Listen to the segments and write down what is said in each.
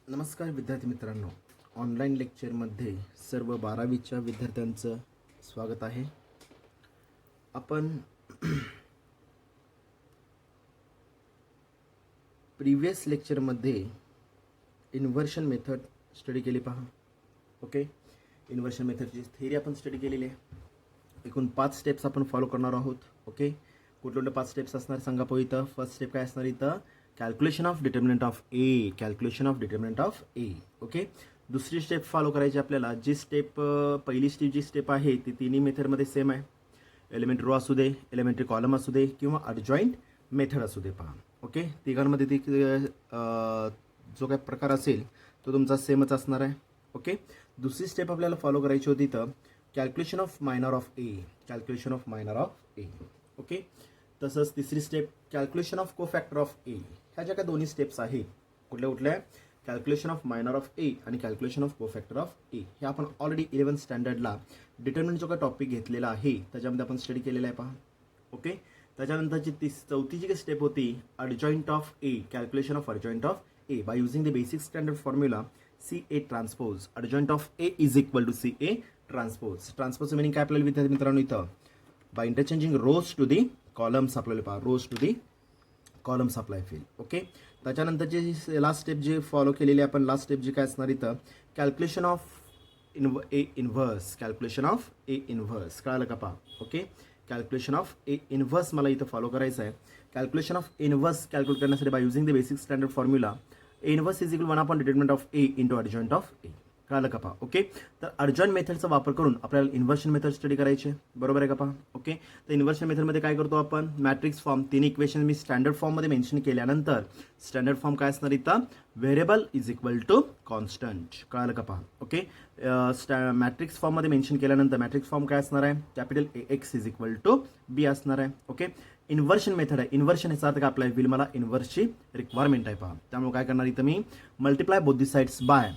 नमस्कार विद्यार्थी मित्रांनो, ऑनलाईन लेक्चरमध्ये सर्व 12वीच्या विद्यार्थ्यांचं स्वागत आहे. आपण प्रिव्हियस लेक्चरमध्ये इन्व्हर्शन मेथड स्टडी केली पहा. ओके, इन्व्हर्शन मेथडची थिअरी आपण स्टडी केलेली आहे. एकूण 5 स्टेप्स आपण फॉलो करणार आहोत. ओके, कुठले 5 स्टेप्स असणार सांगा. इथं फर्स्ट स्टेप काय असणार, इथं calculation of determinant of A. Calculation of determinant of A. Okay, दुसरी स्टेप फॉलो करायची आपल्याला. जी स्टेप पहिली जी स्टेप आहे ती तिन्ही मेथडमध्ये सेम आहे. एलिमेंटरी रो असू दे, एलिमेंटरी कॉलम असू दे किंवा अडजॉईंट मेथड असू दे पहा. ओके, तिघांमध्ये ती जो काही प्रकार असेल तो तुमचा सेमच असणार आहे. ओके, दुसरी स्टेप आपल्याला फॉलो करायची होती तर calculation of minor of A. Calculation of minor of A. Okay, तसंच तिसरी step calculation of cofactor of ए. ह्या ज्या काही दोन्ही स्टेप्स आहेत कुठल्या calculation of minor of A आणि कॅल्क्युलेशन ऑफ कोफॅक्टर ऑफ ए, हे आपण ऑलरेडी 11th स्टँडर्डला डिटर्मिनंट जो काही टॉपिक घेतलेला आहे त्याच्यामध्ये आपण स्टडी केलेला आहे पहा. ओके, त्याच्यानंतरची चौथी जी काही स्टेप होती adjoint of A. Calculation of adjoint of A by using the basic standard formula CA transpose. Adjoint of A is equal to CA transpose. ट्रान्सपोजचं मिनिंग काय आपल्याला विद्यार्थी मित्रांनो, इथं by interchanging rows to the columns आपल्याला पहा. Rows to the columns apply feel. Okay, त्याच्यानंतरची last step जी फॉलो केलेली आपण, लास्ट स्टेप जी काय असणार इथं calculation of A inverse. Calculation of A inverse कळालं का पहा. Okay, calculation of A inverse मला इथं फॉलो करायचं आहे. कॅल्क्युलेशन ऑफ इन्व्हर्स कॅल्क्युलेट करण्यासाठी by using the basic standard formula A inverse is equal 1 determinant of A into adjoint of A. कळालं का पहा. ओके, तर अडजॉईंट मेथडचा वापर करून आपल्याला इन्व्हर्शन मेथड स्टडी करायचे, बरोबर आहे का पहा. ओके, तर इन्व्हर्शन मेथडमध्ये काय करतो आपण, मॅट्रिक्स फॉर्म 3 इक्वेशन मी स्टँडर्ड फॉर्ममध्ये मेन्शन केल्यानंतर स्टँडर्ड फॉर्म काय असणार इथं, variable is equal to constant. कळालं का पहा. ओके, मॅट्रिक्स फॉर्ममध्ये मेन्शन केल्यानंतर मॅट्रिक्स फॉर्म काय असणार आहे, capital AX is equal to B असणार आहे. ओके, इन्व्हर्शन मेथड आहे. इन्व्हर्शन याचा अर्थ काय अप्लाय होईल, मला इन्व्हर्सची रिक्वायरमेंट आहे पहा. त्यामुळे काय करणार इथं मी multiply both the sides by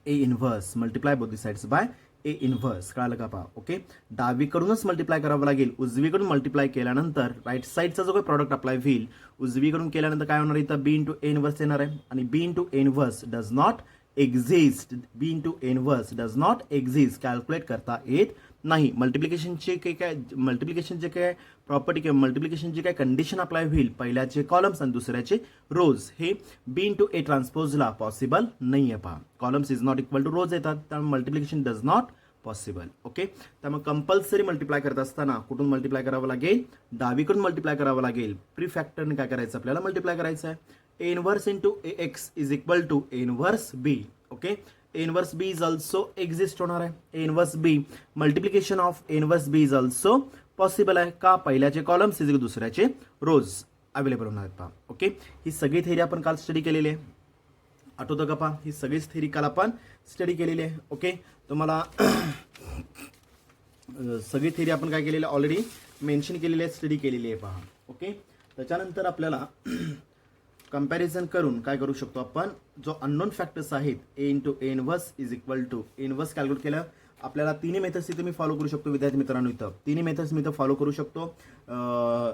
A inverse. Multiply both the sides by A inverse. कळालं का पहा. ओके, डावीकडूनच मल्टिप्लाय करावं लागेल. उजवीकडून मल्टिप्लाय केल्यानंतर राईट साईडचा जो काही प्रॉडक्ट अप्लाय होईल उजवीकडून केल्यानंतर काय होणार इथं, B इंटू ए इन्व्हर्स येणार आहे. आणि B into A inverse does not exist. B into A inverse does not exist, calculate करता येत नाही. मल्टिप्लिकेशनचे मल्टिप्लिकेशनचे काय प्रॉपर्टी किंवा मल्टिप्लिकेशनची काय कंडिशन अप्लाय होईल, पहिल्याचे कॉलम्स आणि दुसऱ्याचे रोज, हे B इंटू ए ट्रान्सपोजला पॉसिबल नाही आहे पहा. Columns is not equal to rows येतात, त्यामुळे multiplication does not possible. Okay, त्यामुळे कंपल्सरी मल्टिप्लाय करत असताना कुठून मल्टिप्लाय करावं लागेल, डावीकडून मल्टिप्लाय करावं लागेल. प्री फॅक्टरने काय करायचं आपल्याला, मल्टिप्लाय करायचं आहे. A inverse into AX is equal to A inverse B. Okay, A inverse B is also exist होणार आहे. A inverse B multiplication of A inverse B is also possible आहे का, पहिल्याचे कॉलम्स इज दुसऱ्याचे रोज available होणार आहेत पहा. Okay, ही सगळी theory आपण काल स्टडी केलेली आहे, आठवतं का पहा. ही सगळीच थेरी काल आपण स्टडी केलेली आहे. ओके, तुम्हाला सगळी थेरी आपण काय केलेली आहे, ऑलरेडी मेन्शन केलेली आहे, स्टडी केलेली आहे पहा. ओके, त्याच्यानंतर आपल्याला कंपॅरिझन करून काय करू शकतो आपण, जो अननोन फॅक्टर्स आहेत A into A inverse is equal to A inverse calculate केलं. आपल्याला तिन्ही मेथड्स इथे मी फॉलो करू शकतो विद्यार्थी मित्रांनो. इथं तिन्ही मेथड्स मी इथं फॉलो करू शकतो.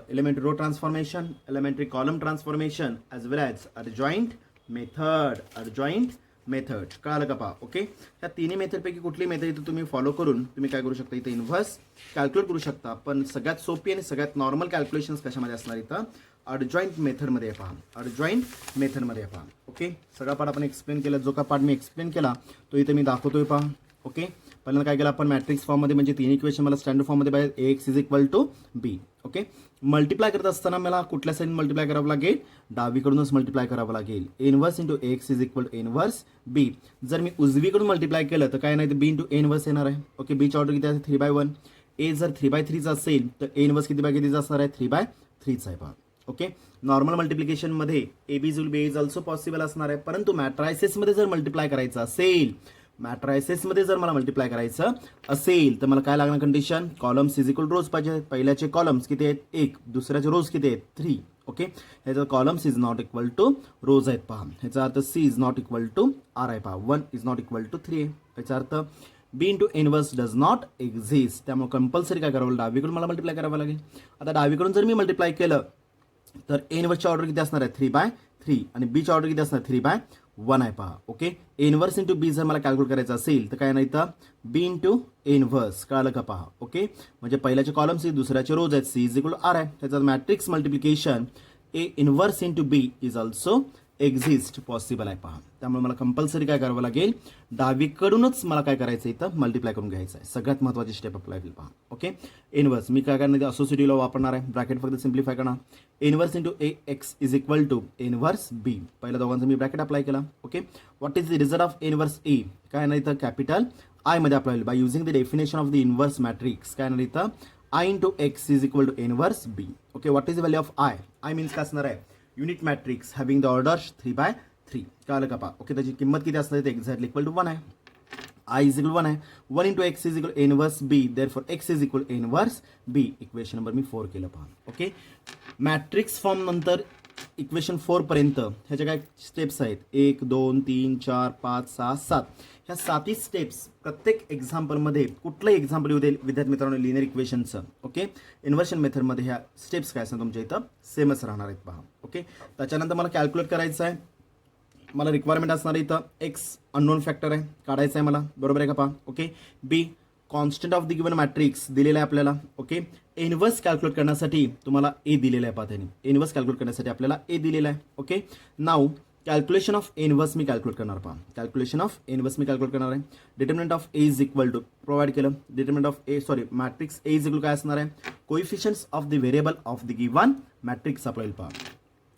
Elementary row transformation, elementary column transformation as well as adjoint method. Adjoint method कळालं का पहा. ओके, ह्या तिन्ही मेथडपैकी कुठली मेथड इथं तुम्ही फॉलो करून तुम्ही काय करू शकता, इथं इन्व्हर्स कॅल्क्युलेट करू शकता. पण सगळ्यात सोपी आणि सगळ्यात नॉर्मल कॅल्क्युलेशन्स कशामध्ये असणार, इथं अडजॉईंट मेथडमध्ये पहा. अडजॉईंट मेथडमध्ये पहा. ओके, सगळा पार्ट आपण एक्सप्लेन केला. जो का पार्ट मी एक्सप्लेन केला तो इथे मी दाखवतोय पहा. ओके, पहिल्यांदा काय केलं आपण, मॅट्रिक्स फॉर्ममध्ये म्हणजे 3 इक्वेशन मला स्टँडर्ड फॉर्ममध्ये by AX is equal to B. Okay, multiply करत असताना मला कुठल्या साईड मल्टिप्लाय करावं लागेल, डावीकडूनच मल्टिप्लाय करावं लागेल. A inverse into AX is equal to A inverse B. जर मी उजवीकडून मल्टिप्लाय केलं तर काय नाही, तर B इंटू ए इन्व्हर्स येणार आहे. ओके, Bची ऑर्डर किती आहे, 3/1. ए जर 3/3चा असेल तर ए इन्व्हर्स किती बाय कितीचा असणार आहे, 3/3चा आहे पहा. ओके, नॉर्मल मल्टिप्लिकेशनमध्ये AB will be is also possible असणार आहे. परंतु मॅट्रायसेसमध्ये जर मल्टिप्लाय करायचं असेल, मॅट्रायसेसमध्ये जर मला मल्टिप्लाय करायचं असेल तर मला काय लागणार कंडिशन, कॉलम्स इज इक्वल रोज पाहिजे. पहिल्याचे कॉलम्स किती आहेत, 1. दुसऱ्याचे रोज किती आहेत, 3. ओके, ह्याचा columns is not equal to rows आहेत पहा. ह्याचा अर्थ C is not equal to R आहे पहा. 1 इज नॉट इक्वल टू 3 आहे. ह्याचा अर्थ B into inverse does not exist. त्यामुळे कंपल्सरी काय करावं, डावीकडून मला मल्टिप्लाय करावं लागेल. आता डावीकडून जर मी मल्टिप्लाय केलं तर ए इन्व्हर्सची ऑर्डर किती असणार आहे, 3/3 आणि Bची ऑर्डर किती असणार, 3/1. 1 आहे पहा. ओके, इनव्हर्स इंटू बी जर मला कॅल्क्युलेट करायचं असेल तर काय नाही तर बी इंटू इनव्हर्स. कळालं का पहा. ओके, म्हणजे पहिल्याचे कॉलम्स दुसऱ्याचे रोज आहेत. C is equal to r आहे. त्याचा matrix multiplication a inverse into b is also exist possible आहे पहा. त्यामुळे मला कंपल्सरी काय करावं लागेल, डावीकडूनच मला काय करायचं इथं मल्टिप्लाय करून घ्यायचं आहे. सगळ्यात महत्त्वाची स्टेप अप्लाय होईल पहा. ओके, इनव्हर्स मी काय करणार असोसिएटिव्ह लॉ वापरणार आहे. ब्रॅकेट फक्त सिम्प्लिफाय करणार. Inverse into A x is equal to inverse B. पहिल्या दोघांचा मी ब्रॅकेट अप्लाय केला. Okay, what is the result of inverse A, काय नाही तर कॅपिटल आय मध्ये अप्लाय होईल by using the definition of the inverse matrix. काय नाही तर I into x is equal to inverse B. Okay, what is the value of I, I means काय असणार आहे unit matrix having the order 3/3. कळलं का पहा. ओके, त्याची किंमत किती असणार आहे, एक्झॅक्टली इक्वल टू 1 आहे. आय इज इक्वल 1 आहे. 1 into x is equal inverse B, therefore x is equal inverse B. Equation number मी 4 केलं पहा. ओके, मॅट्रिक्स फॉर्म नंतर इक्वेशन 4 पर्यंत ह्याच्या काय स्टेप्स आहेत, 1 2 3 4 5 6 7. ह्या 7ही स्टेप्स प्रत्येक एक्झाम्पलमध्ये कुठलंही एक्झाम्पल येऊ दे विद्यार्थी मित्रांनो लिनियर इक्वेशनचं. ओके, इन्व्हर्शन मेथडमध्ये ह्या स्टेप्स काय असणार तुमच्या इथं सेमच राहणार आहेत पहा. ओके, त्याच्यानंतर मला कॅल्क्युलेट करायचं आहे. मला रिक्वायरमेंट असणार आहे इथं एक्स अननोन फॅक्टर आहे, काढायचं आहे मला. बरोबर आहे का पहा. Okay, b constant of the given matrix दिलेला आहे आपल्याला. ओके, इनव्हर्स कॅल्क्युलेट करण्यासाठी तुम्हाला ए दिलेला आहे पहा. त्याने इनव्हर्स कॅल्क्युलेट करण्यासाठी आपल्याला ए दिलेला आहे. Okay, now calculation of inverse मी कॅल्क्युलेट करणार पहा. कॅल्क्युलेशन ऑफ इनव्हर्स मी कॅल्क्युलेट करणार आहे. Determinant of A is equal to provide केलं. Determinant of A matrix A is equal काय असणार आहे, coefficients of the variable of the given matrix आपल्याला पहा.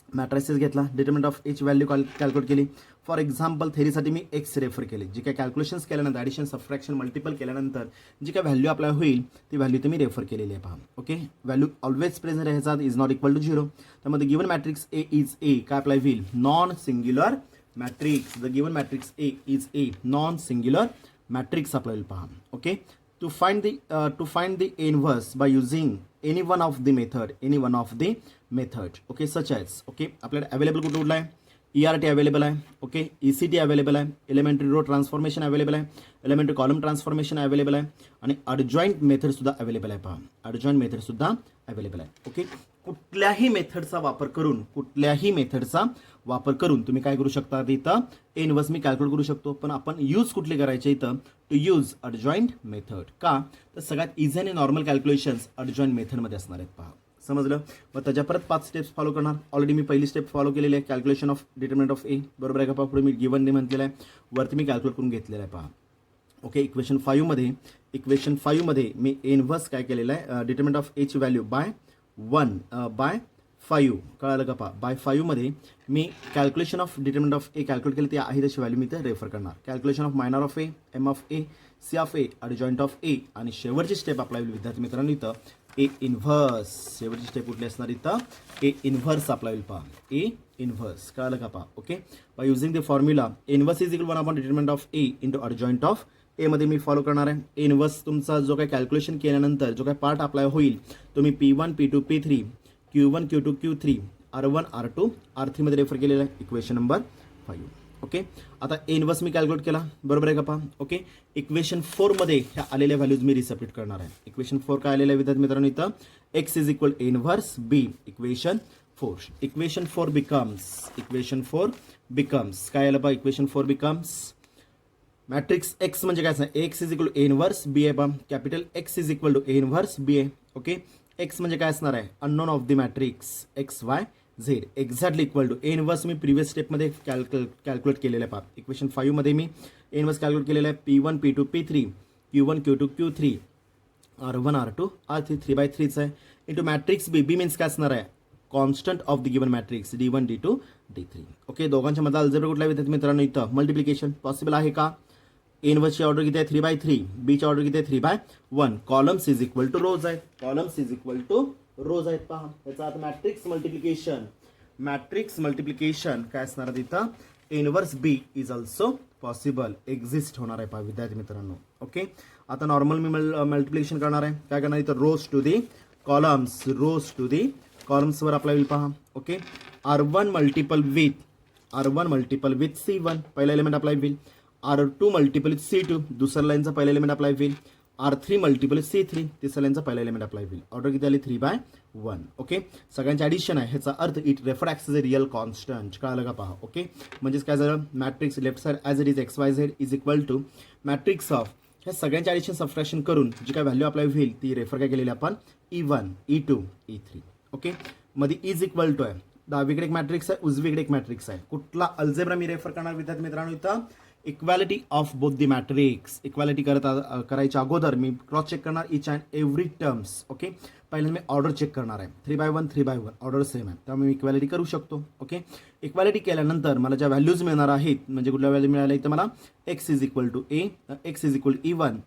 मॅट्रिसेस घेतला, डिटर्मिनंट ऑफ एची व्हॅल्यू कॅल्क्युलेट केली. फॉर एक्झाम्पल थेरीसाठी मी एक्स रेफर केले. जे काही कॅल्क्युलेशन्स केल्यानंतर ॲडिशन सबट्रॅक्शन मल्टिपल केल्यानंतर जी काय व्हॅल्यू अप्लाय होईल ती व्हॅल्यू तुम्ही रेफर केलेली आहे पहा. ओके, व्हॅल्यू ऑलवेज प्रेझेंट आहे ह्याच्यात इज नॉट इक्वल टू 0. त्यामध्ये given matrix A is a काय अप्लाय होईल, non singular matrix. The given matrix A is a non singular matrix apply होईल पहा. Okay, to find the inverse by using any one of the method. Okay, such as okay आपल्याला available कुठला आहे, ERT available आहे. Okay, ECT available आहे. Elementary row transformation available आहे. Elementary column transformation available आहे. आणि अडजॉइंट मेथड सुद्धा available आहे पहा. अडजॉइंट मेथड सुद्धा अवेलेबल आहे. ओके, कुठल्याही मेथडचा वापर करून तुम्ही काय करू शकता, इथं इनव्हर्स मी कॅल्क्युलेट करू शकतो. पण आपण यूज कुठले करायचे इथं, टू यूज अडजॉइंट मेथड. का तर सगळ्यात इझी आणि नॉर्मल कॅल्क्युलेशन्स अडजॉइंट मेथडमध्ये असणार आहेत पहा. समजलं. मग त्याच्या परत 5 स्टेप्स फॉलो करणार. ऑलरेडी मी पहिली स्टेप फॉलो केलेली आहे, कॅल्क्युलेशन ऑफ डिटर्मिनंट ऑफ ए. बरोबर आहे का पहा. पुढे मी गिवन ने म्हटलेलं आहे, वरती मी कॅल्क्युलेट करून घेतलेलं आहे पहा. ओके, इक्वेशन 5 मध्ये मी इनव्हर्स काय केलेलं आहे, डिटर्मिनंट ऑफ एची व्हॅल्यू बाय 5. कळालं का पहा. बाय 5 मध्ये मी calculation of determinant of A calculate केली, ती आहे तशी व्हॅल्यू मी इथे रेफर करणार. Calculation of minor of A, M of A, C of A, adjoint of A. आणि शेवटची स्टेप अप्लाय होईल विद्यार्थी मित्रांनो इथं ए इनव्हर्स. शेवटची स्टेप कुठली असणार इथं, ए इनव्हर्स अप्लाय होईल पहा. A inverse. कळालं का पहा. Okay, by using the formula inverse is equal 1 upon determinant of A into adjoint of A मध्ये मी फॉलो करणार आहे. इनव्हर्स तुमचा जो काही कॅल्क्युलेशन केल्यानंतर जो काही पार्ट अप्लाय होईल तो मी P1 P2 P3 Q1 Q2 Q3 R1 R2 R3 मध्ये रेफर केलेला आहे. Equation number 5. ओके, आता इनव्हर्स मी कॅल्क्युलेट केला. बरोबर आहे का पहा. ओके, इक्वेशन 4 मध्ये ह्या आलेल्या व्हॅल्यूज मी रिसब्स्टिट्यूट करणार आहे. इक्वेशन 4 काय आलेलं आहे विद्यार्थी मित्रांनो इथं, x is equal inverse B. Equation 4 becomes काय आलं पहा. इक्वेशन 4 बिकम्स मॅट्रिक्स एक्स म्हणजे काय असणार, X is equal to inverse B आहे पहा. Capital X is equal to inverse B आहे. ओके, एक्स म्हणजे काय असणार आहे, unknown of the matrix X Y Z exactly equal to inverse मी प्रिव्हियस स्टेपमध्ये कॅल्क्युलेट केलेलं आहे पहा. इक्वेशन 5 मध्ये मी इनव्हर्स कॅल्क्युलेट केलेलं आहे. P1 P2 P3 Q1 Q2 Q3 R1 R2 R3 3/3 आहे. इंटू मॅट्रिक्स बी. बी मीन्स काय असणार आहे, constant of the given matrix D1 D2 D3. Okay, दोघांच्या मध्ये अल्जेब्रा कुठला विद्यार्थी मित्रांनो इथं मल्टिप्लिकेशन पॉसिबल आहे का. इनव्हर्सची ऑर्डर किती आहे 3/3, बीची ऑर्डर किती आहे 3/1. Columns is equal to rows आहेत. पहा. याचा अर्थ मॅट्रिक्स मल्टिप्लिकेशन काय असणार आहे तिथं, inverse b is also possible exist होणार आहे पहा विद्यार्थी मित्रांनो. ओके, आता नॉर्मल मी मल्टिप्लिकेशन करणार आहे. काय करणार इथं, रोज टू दी कॉलम्स वर अप्लाय होईल पहा. Okay, R1 multiple with C1 पहिला एलिमेंट अप्लाय होईल. R2 मल्टिपल विथ C2 दुसऱ्या लाईनचा पहिला एलिमेंट अप्लाय होईल. R3 मल्टिपल C3, तिसऱ्या लाईनचा पहिला एलिमेंट अप्लाय होईल. ऑर्डर किती आली 3/1. ओके, सगळ्यांचे ॲडिशन आहे. ह्याचा अर्थ it refer X is a real constant. कळालं का पहा. ओके, म्हणजेच काय झालं, matrix left side as it is XYZ is equal to matrix of ह्या सगळ्यांचे ॲडिशन सबट्रॅक्शन करून जी काय व्हॅल्यू अप्लाय होईल ती रेफर काय केलेली आपण E1, E2, E3. ओके, मध्ये इज इक्वल टू आहे, डावीकडे एक मॅट्रिक्स आहे, उजवीकडे एक मॅट्रिक्स आहे. कुठला अल्जेब्रा मी रेफर करणार विद्यार्थी मित्रांनो, इथं equality of both the matrix. Equality करायच्या अगोदर मी क्रॉस चेक करणार इच अँड एव्हरी टर्म्स. ओके, पहिल्यांदा मी ऑर्डर चेक करणार आहे. 3/1 ऑर्डर सेम आहे, त्यामुळे मी इक्वॅलिटी करू शकतो. ओके, इक्वॅलिटी केल्यानंतर मला ज्या व्हॅल्यूज मिळणार आहेत, म्हणजे कुठल्या व्हॅल्यू मिळाल्या इथं मला x is equal to A, x is equal to E1,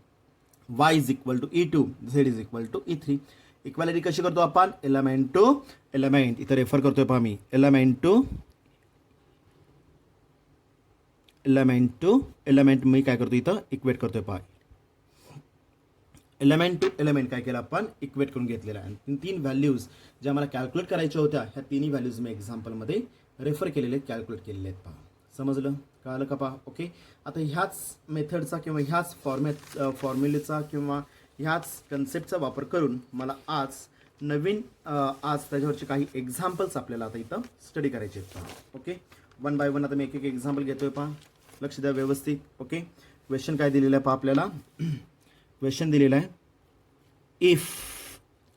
y is equal to E2, z is equal to E3. Equality कशी करतो आपण, एलिमेंट टू एलिमेंट. इथं रेफर करतोय पहा मी, एलिमेंट टू एलिमेंट मी काय करतो इथं इक्वेट करतोय पहा. एलिमेंट टू एलिमेंट काय केलं आपण, इक्वेट करून घेतलेलं आहे. आणि तीन व्हॅल्यूज ज्या मला कॅल्क्युलेट करायच्या होत्या, ह्या तिन्ही व्हॅल्यूज मी एक्झाम्पलमध्ये रेफर केलेले आहेत, कॅल्क्युलेट केलेले आहेत पहा. समजलं, कळालं का पहा. ओके, आता ह्याच मेथडचा किंवा ह्याच फॉर्म्युलेचा किंवा ह्याच कन्सेप्टचा वापर करून मला आज त्याच्यावरचे काही एक्झाम्पल्स आपल्याला आता इथं स्टडी करायचे आहेत पहा. ओके, 1 बाय 1 आता मी एक एक एक्झाम्पल घेतोय पहा, लक्ष द्या व्यवस्थित. ओके, क्वेश्चन काय दिलेलं आहे पहा आपल्याला. क्वेश्चन दिलेला आहे, if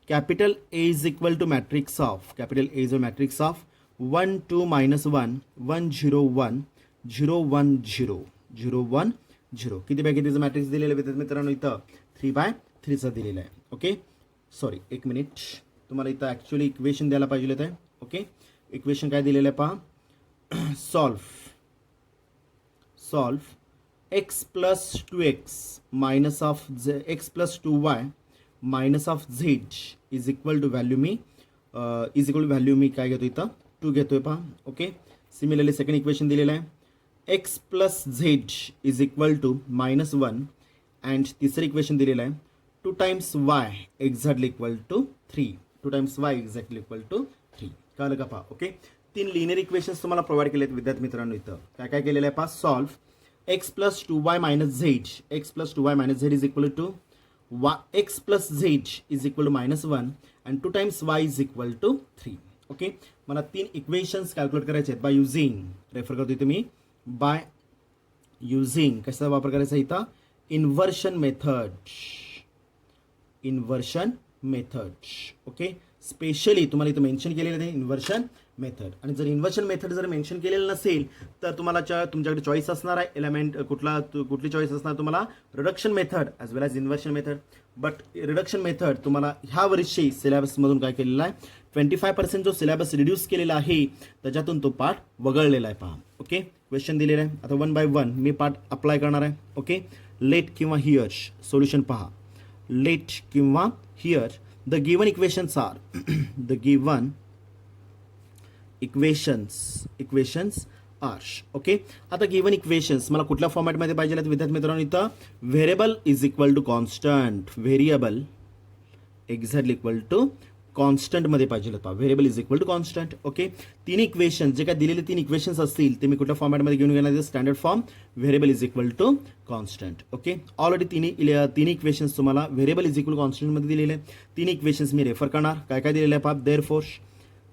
capital A is equal to matrix of, capital A is a matrix of 1 2 -1 1 0 1 0 1 0 0 1 0. किती बाय कितीचं मॅट्रिक्स दिलेलं आहे मित्रांनो, इथं 3/3चं दिलेलं आहे. ओके, सॉरी एक मिनिट, तुम्हाला इथं ॲक्च्युअली इक्वेशन द्यायला पाहिजे होतं. ओके, इक्वेशन काय दिलेलं आहे पहा, solve x plus 2x minus of x plus 2y minus of z is equal to value मी काय घेतो इथं 2 घेतोय पहा. ओके, सिमिलरली सेकंड इक्वेशन दिलेलं आहे, x plus z is equal to -1 and तिसरं इक्वेशन दिलेलं आहे 2 times y exactly equal to 3. 2 times y exactly equal to 3. कळलं का पहा. ओके, तीन लिनियर इक्वेशन्स तुम्हाला प्रोव्हाइड केले आहेत विद्यार्थी मित्रांनो. इथं काय काय केलेलं आहे पहा, solve x plus 2y minus z, x plus 2y minus z is equal to x plus z is equal to -1 and 2 times y is equal to 3. Okay, मला तीन इक्वेशन्स कॅल्क्युलेट करायचे आहेत बाय युझिंग, रेफर करतोय तुम्ही, by using कशाचा वापर करायचा इथं, इन्व्हर्शन मेथड. ओके, स्पेशली तुम्हाला इथं मेन्शन केलेलं आहे इन्व्हर्शन मेथड. आणि जर इन्व्हर्शन मेथड जर मेन्शन केलेलं नसेल तर तुम्हाला तुमच्याकडे चॉईस असणार आहे एलिमेंट कुठली चॉईस असणार तुम्हाला, reduction method as well as inversion method. But reduction method तुम्हाला ह्या वर्षी सिलेबसमधून काय केलेला आहे, 25% जो सिलेबस रिड्यूस केलेला आहे त्याच्यातून तो पार्ट वगळलेला आहे पहा. ओके, क्वेश्चन दिलेला आहे, आता 1 बाय 1 मी पार्ट अप्लाय करणार आहे. ओके, लेट किंवा हियर सोल्युशन पहा, लेट किंवा here the given equations are the given equations are. Okay, आता गिवन इक्वेशन्स मला कुठल्या फॉर्मॅटमध्ये पाहिजे आहेत विद्यार्थी मित्रांनो, इथं variable is equal to constant, variable exactly equal to कॉन्स्टंटमध्ये पाहिजे होता, variable is equal to constant. Okay, तीन इक्वेशन जे काय दिलेले तीन इक्वेशन्स असतील ते मी कुठल्या फॉर्मॅटमध्ये घेऊन घेणार, standard form, variable is equal to constant. Okay, already तिन्ही इक्वेशन्स तुम्हाला व्हेरिएबल इज इक्वल कॉन्स्टंटमध्ये दिलेले आहे. तीन इक्वेशन्स मी रेफर करणार, काय काय दिलेलं आहे पहा, therefore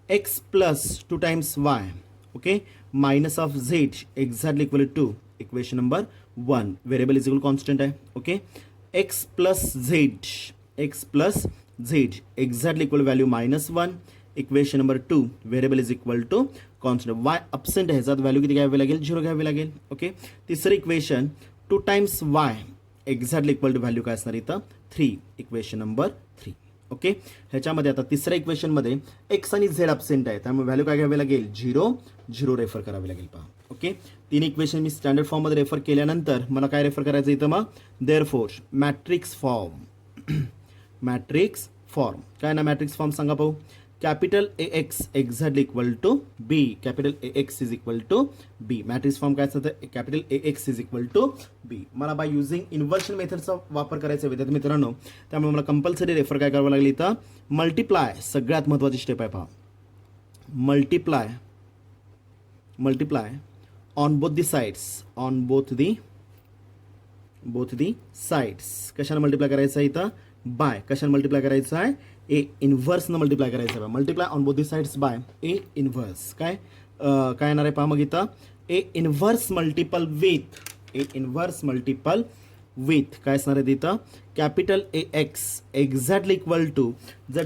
x plus 2 times y, okay, minus of z exactly equal to equation number 1, variable is equal constant है. Okay, x plus z exactly equal value -1, equation number 2, variable is equal to constant, y absent है, ह्याच्यात value किती घ्यावी लागेल, 0 घ्यावी लागेल. Okay, तिसरं equation 2 times y exactly equal to value काय असणार इथं 3, इक्वेशन नंबर 3. ओके, ह्याच्यामध्ये आता तिसऱ्या इक्वेशनमध्ये एक्स आणि झेड अब्सेंट आहे, त्यामुळे व्हॅल्यू काय घ्यावी लागेल, 0 0 रेफर करावी लागेल पहा. ओके, तीन इक्वेशन मी स्टँडर्ड फॉर्ममध्ये रेफर केल्यानंतर मला काय रेफर करायचं इथं मग, देअरफॉर मॅट्रिक्स फॉर्म काय ना, मॅट्रिक्स फॉर्म सांगा पाहू, capital AX exactly equal to B, capital AX is equal to B. Matrix form काय असतं, capital AX is equal to B. मला बाय युझिंग इन्व्हर्शन मेथडचा वापर करायचा विद्यार्थी मित्रांनो, त्यामुळे मला कंपल्सरी रेफर काय करावं लागेल इथं, मल्टिप्लाय, सगळ्यात महत्त्वाची स्टेप आहे पहा, multiply on both the sides, both the sides. कशाने मल्टिप्लाय करायचं आहे इथं? बाय. कशाने मल्टिप्लाय करायचं आहे? ए इन्व्हर्सनं मल्टिप्लाय करायचं आहे. Multiply on both the sides by A inverse. काय येणार आहे पहा मग इथं? ए इन्व्हर्स मल्टिपल विथ काय असणार आहे तिथं? Capital A X exactly equal to, जर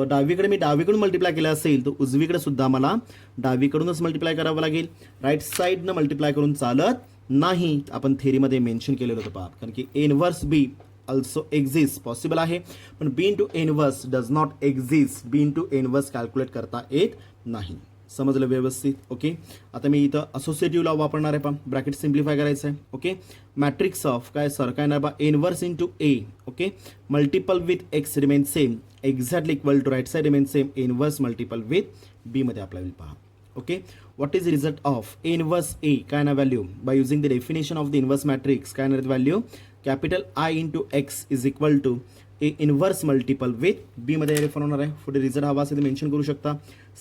डावीकडून मल्टिप्लाय केलं असेल तर उजवीकडे सुद्धा मला डावीकडूनच मल्टिप्लाय करावं लागेल. राईट साईडनं मल्टिप्लाय करून चालत नाही. आपण थेरीमध्ये मेन्शन केलेलं होतं पहा. कारण की A inverse B also exist possible आहे, पण B into A inverse does not exist. B into A inverse calculate करता येत नाही. समजलं व्यवस्थित? ओके. आता मी इथं असोसिएटिव्ह लॉ वापरणार आहे. पण ब्रॅकेट सिम्प्लिफाय करायचं आहे. ओके. मॅट्रिक्स ऑफ काय सर काय ना बा inverse into A. Okay. Multiple with X remain same exactly equal to right side remain same inverse multiple with B मध्ये अप्लाय होईल पहा. Okay. What is result of A inverse A काय ना value by using the definition of the inverse matrix काय ना value capital I into x is equal to A inverse multiple with B मध्ये refer होणार आहे. पुढे result हवा असेल मेन्शन करू शकता.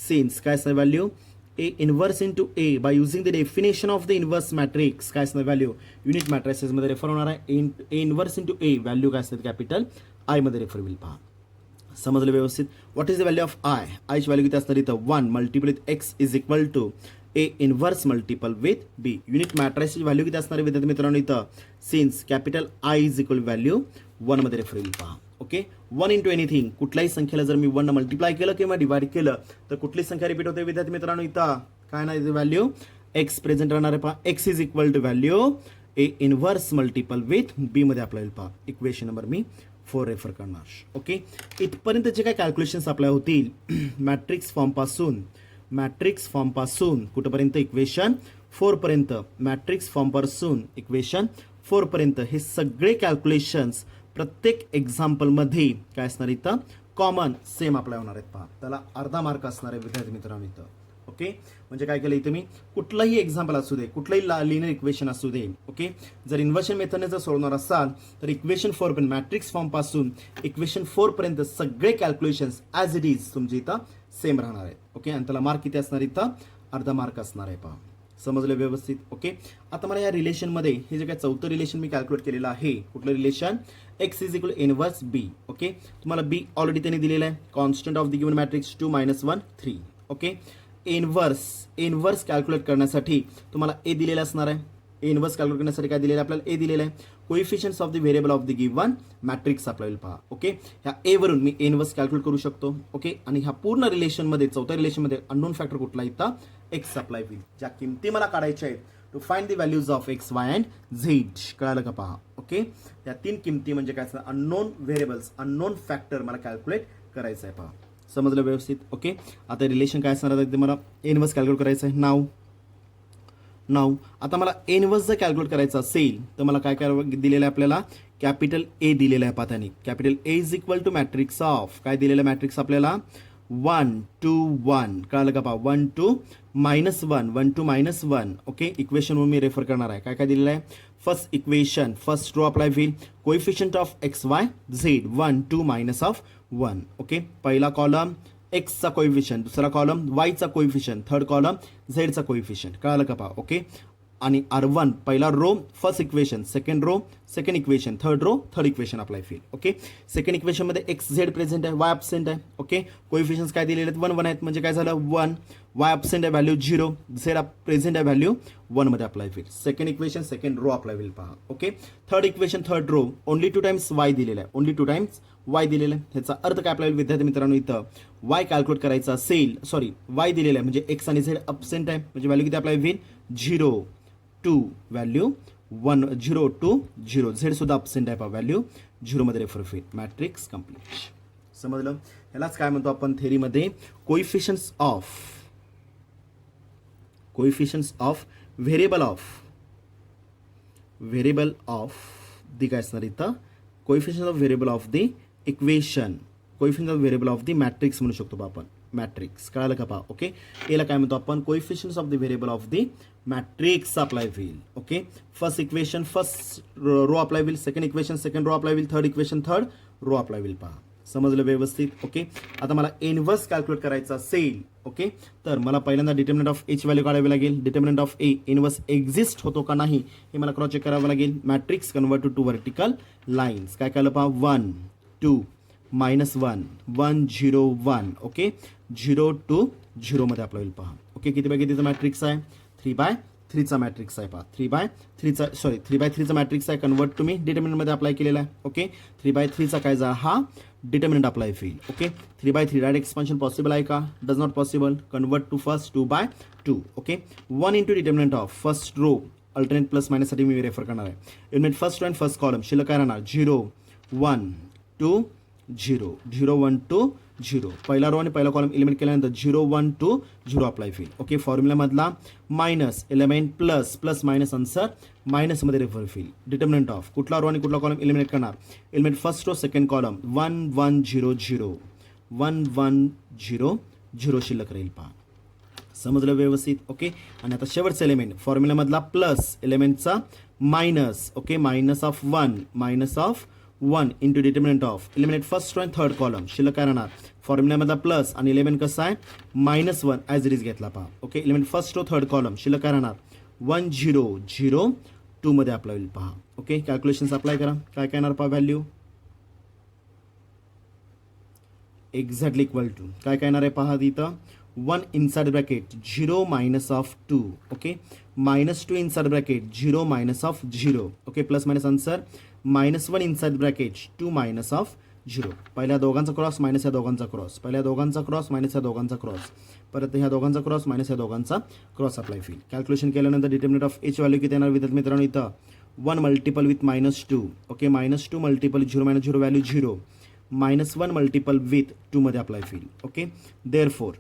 सिन्स काय असणार value A inverse into A by using the definition of the inverse matrix काय असणार व्हॅल्यू युनिट मॅट्रिसेस मध्ये रेफर होणार आहे. A inverse into a value काय असते कॅपिटल आय मध्ये रेफर होईल पहा. समजलं व्यवस्थित? What is the value of I? आयची व्हॅल्यू किती असणार इथं? 1 multiple with X is equal to A inverse multiple with B. Unit मॅट्रिक्सची व्हॅल्यू किती असणार आहे विद्यार्थी मित्रांनो इथं? Since capital I is equal value 1 मध्ये रेफर होईल पहा. ओके. 1 इंटू एनिथिंग कुठल्याही संख्येला जर मी 1 न मल्टिप्लाय केलं किंवा डिवाइड केलं तर कुठली संख्या रिपीट होते विद्यार्थी मित्रांनो इथं? काय ना व्हॅल्यू एक्स प्रेझेंट राहणार आहे पहा. X is equal to value A inverse multiple with B मध्ये अप्लाय होईल पहा. इक्वेशन नंबर मी 4 रेफर करणार. ओके. इथपर्यंत जे काय कॅल्क्युलेशन्स अप्लाय होतील मॅट्रिक्स फॉर्म पासून कुठपर्यंत? इक्वेशन 4 पर्यंत. मॅट्रिक्स फॉर्म पासून इक्वेशन 4 पर्यंत हे सगळे कॅल्क्युलेशन्स प्रत्येक एक्झाम्पलमध्ये काय असणार इथं? कॉमन सेम अप्लाय होणार आहेत पहा. त्याला अर्धा मार्क असणार आहे विद्यार्थी मित्रांनो इथं. ओके. म्हणजे काय केलं इथं मी कुठलाही एक्झाम्पल असू दे, कुठलाही लिनियर इक्वेशन असू दे. ओके. जर इन्व्हर्शन मेथडने जर सोडवणार असाल तर इक्वेशन 4 पर्यंत मॅट्रिक्स फॉर्म पासून इक्वेशन 4 पर्यंत सगळे कॅल्क्युलेशन्स ॲज इट इज तुमचे इथं सेम राहणार आहेत. ओके. आणि त्याला मार्क किती असणार इथं? अर्धा मार्क असणार आहे पहा. समजलं व्यवस्थित? ओके. आता मला या रिलेशनमध्ये हे जे काय चौथं रिलेशन मी कॅल्क्युलेट केलेलं आहे, कुठलं relation? X is equal inverse B. Okay. तुम्हाला बी ऑलरेडी त्यांनी दिलेलं आहे. Constant of the given matrix 2 - 1 3. Okay. Inverse calculate करण्यासाठी तुम्हाला ए दिलेला असणार आहे. इन्व्हर्स कॅल्क्युलेट करण्यासाठी काय दिलेलं आहे आपल्याला? ए दिलेलं आहे. Coefficients of the variable of the given matrix apply होईल पहा. ओके. ह्या ए वरून मी इन्व्हर्स कॅल्क्युलेट करू शकतो. ओके. आणि ह्या पूर्ण रिलेशनमध्ये चौथ्या रिलेशनमध्ये अननोन फॅक्टर कुठला इथं? एक्स अप्लाय होईल. ज्या किमती मला काढायच्या आहेत to find the values of X Y and Z. कळालं का पहा? ओके. त्या 3 किमती म्हणजे काय असणार? अननोन व्हेरिएबल्स अननोन फॅक्टर मला कॅल्क्युलेट करायचं आहे पहा. समजलं व्यवस्थित? ओके. आता रिलेशन काय असणार आहे ते मला इन्व्हर्स कॅल्क्युलेट करायचं आहे. नाव आता मला इन्व्हर्स जर कॅल्क्युलेट करायचं असेल तर मला काय करावं दिलेलं आहे आपल्याला? कॅपिटल ए दिलेलं आहे पाहतानी. Capital A is equal to matrix of काय दिलेलं मॅट्रिक्स आपल्याला? 1 2 1. कळालं का पहा? 1 2 -1 1 2 -1. ओके. इक्वेशन वर मी रेफर करणार आहे. काय दिलेलं आहे? First equation first row apply होईल. Coefficient of X Y Z 1 2 -1. Okay. पहिला कॉलम एक्सचा कोइफिशियंट, दुसरा कॉलम वायचा कोइफिशियंट, थर्ड कॉलम झेडचा कोइफिशियंट. कळालं का पहा? ओके. आणि R1 पहिला row first equation, second row second equation, third row third equation apply होईल. ओके. सेकंड इक्वेशनमध्ये एक्स झेड प्रेझेंट आहे, वाय ॲब्सेंट आहे. ओके. कोइफिशियंट्स काय दिलेले आहेत? 1 1 आहेत. म्हणजे काय झालं? 1 वाय ॲब्सेंट आहे व्हॅल्यू 0, झेड प्रेझेंट आहे व्हॅल्यू 1 मध्ये अप्लाय होईल. Second equation second row apply होईल पहा. Okay. Third equation third row only 2 times Y दिलेला आहे. ओनली 2 टाइम्स वाय दिलेलं आहे. ह्याचा अर्थ काय अप्लाय होईल विद्यार्थी मित्रांनो? इथं वाय कॅल्क्युलेट करायचा असेल, सॉरी वाय दिलेलं आहे म्हणजे एक्स आणि झेड ॲब्सेंट आहे म्हणजे व्हॅल्यू किती अप्लाय होईल? 0 2 व्हॅल्यू 1 0 2 0. झेड सुद्धा ॲब्सेंट आहे पहा, व्हॅल्यू 0 मध्ये रेफर होईल. Matrix complete. समजलं? यालाच काय म्हणतो आपण थेरीमध्ये? Coefficients of variable of the काय असणार इथं? Coefficient of variable of the equation, coefficient of variable of the matrix म्हणू शकतो आपण. मॅट्रिक्स. कळालं का पहा? ओके. याला काय म्हणतो आपण? Coefficients of the variable of the matrix apply होईल. Okay. First equation first row apply होईल, second equation second row apply होईल, third equation third row apply होईल पहा. समजलं व्यवस्थित? ओके. आता मला इनव्हर्स कॅल्क्युलेट करायचं असेल, ओके, तर मला पहिल्यांदा डिटर्मिनंट ऑफ एची व्हॅल्यू काढावी लागेल. Determinant of A inverse exist होतो का नाही हे मला क्रॉस चेक करावं लागेल. Matrix convert to vertical lines. काय केलं पहा, 1 2 -1 1 0 1, ओके, 0 2 0 मध्ये अप्लाय होईल पहा. ओके, किती बाय कितीचा मॅट्रिक्स आहे, 3/3चा मॅट्रिक्स आहे पहा. 3/3चा मॅट्रिक्स आहे. कन्वर्ट टू मी डिटर्मिनंटमध्ये अप्लाय केलेला आहे. ओके, 3/3चा काय जा हा डिटर्मिनंट अप्लाय होईल. ओके, 3/3 डायरेक्ट एक्सपान्शन पॉसिबल आहे का, does not possible. Convert to first 2/2. Okay, 1 into determinant of first row alternate plus मायनससाठी मी रेफर करणार आहे. Element first row and first column शिल्लक काय राहणार, 0 1 2 0 0 1 2 0. पहिला रो आणि पहिला कॉलम एलिमेंट केल्यानंतर 0 1 2 0 अप्लाय होईल. ओके, फॉर्म्युलामधला minus element plus plus minus answer मायनसमध्ये रेफर होईल. डिटर्मिनंट ऑफ कुठला रो आणि कुठला कॉलम एलिमिनेट करणार, element first row second column 1 1 0 0 1 1 0 0 शिल्लक राहील पहा. समजलं व्यवस्थित? ओके. आणि आता शेवटचा एलिमेंट फॉर्म्युलामधला प्लस एलिमेंटचा minus. Okay, minus of 1 into determinant of eliminate first row and third column शिल्लक काय राहणार, फॉर्म्युलामधला प्लस आणि एलिमेंट कसं आहे -1 ॲज इट इज घेतला पहा. Okay, element first row third column शिल्लक काय राहणार 1 0 0 2 मध्ये अप्लाय होईल पहा. ओके, कॅल्क्युलेशन्स अप्लाय करा. काय काय येणार पहा, व्हॅल्यू एक्झॅक्टली इक्वल टू काय काय येणार आहे पहा इथं, 1 inside bracket 0 minus of 2. Okay, -2 inside bracket 0 minus of 0. Okay, plus minus answer -1 inside bracket 2 minus of 0. पहिल्या दोघांचा क्रॉस मायनस या दोघांचा क्रॉस, पहिल्या दोघांचा क्रॉस मायनस या दोघांचा क्रॉस, परत ह्या दोघांचा क्रॉस मायनस या दोघांचा क्रॉस अप्लाय होईल. कॅल्क्युलेशन केल्यानंतर डिटर्मिनंट ऑफ एच व्हॅल्यू किती येणार विद्यार्थी मित्रांनो, इथं 1 multiple with -2. Okay, -2 multiple 0 - 0 value 0, -1 multiple with 2 मध्ये अप्लाय होईल. Okay, therefore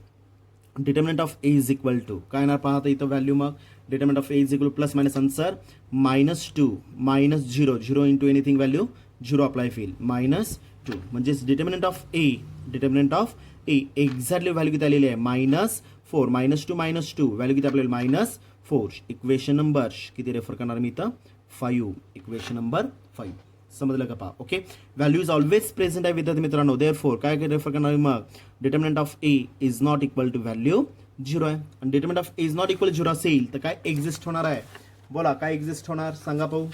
determinant of A is equal to काय येणार पाहता इथं व्हॅल्यू, मग determinant of A is equal plus minus answer -2 -0 0 into anything value 0 apply होईल -2. म्हणजेच determinant of A exactly value किती आलेली आहे -4. -2 व्हॅल्यू किती आपल्याला -4. इक्वेशन नंबर किती रेफर करणार मी इथं 5. Equation number 5. समजलं का पहा. Okay, value is always present आहे विद्यार्थी मित्रांनो. देअरफोर काय रेफर करणार मग, determinant of A is not equal to value 0 आहे. आणि determinant of A is not equal 0 असेल तर काय एक्झिस्ट होणार आहे, बोला काय एक्झिस्ट होणार, सांगा पाहू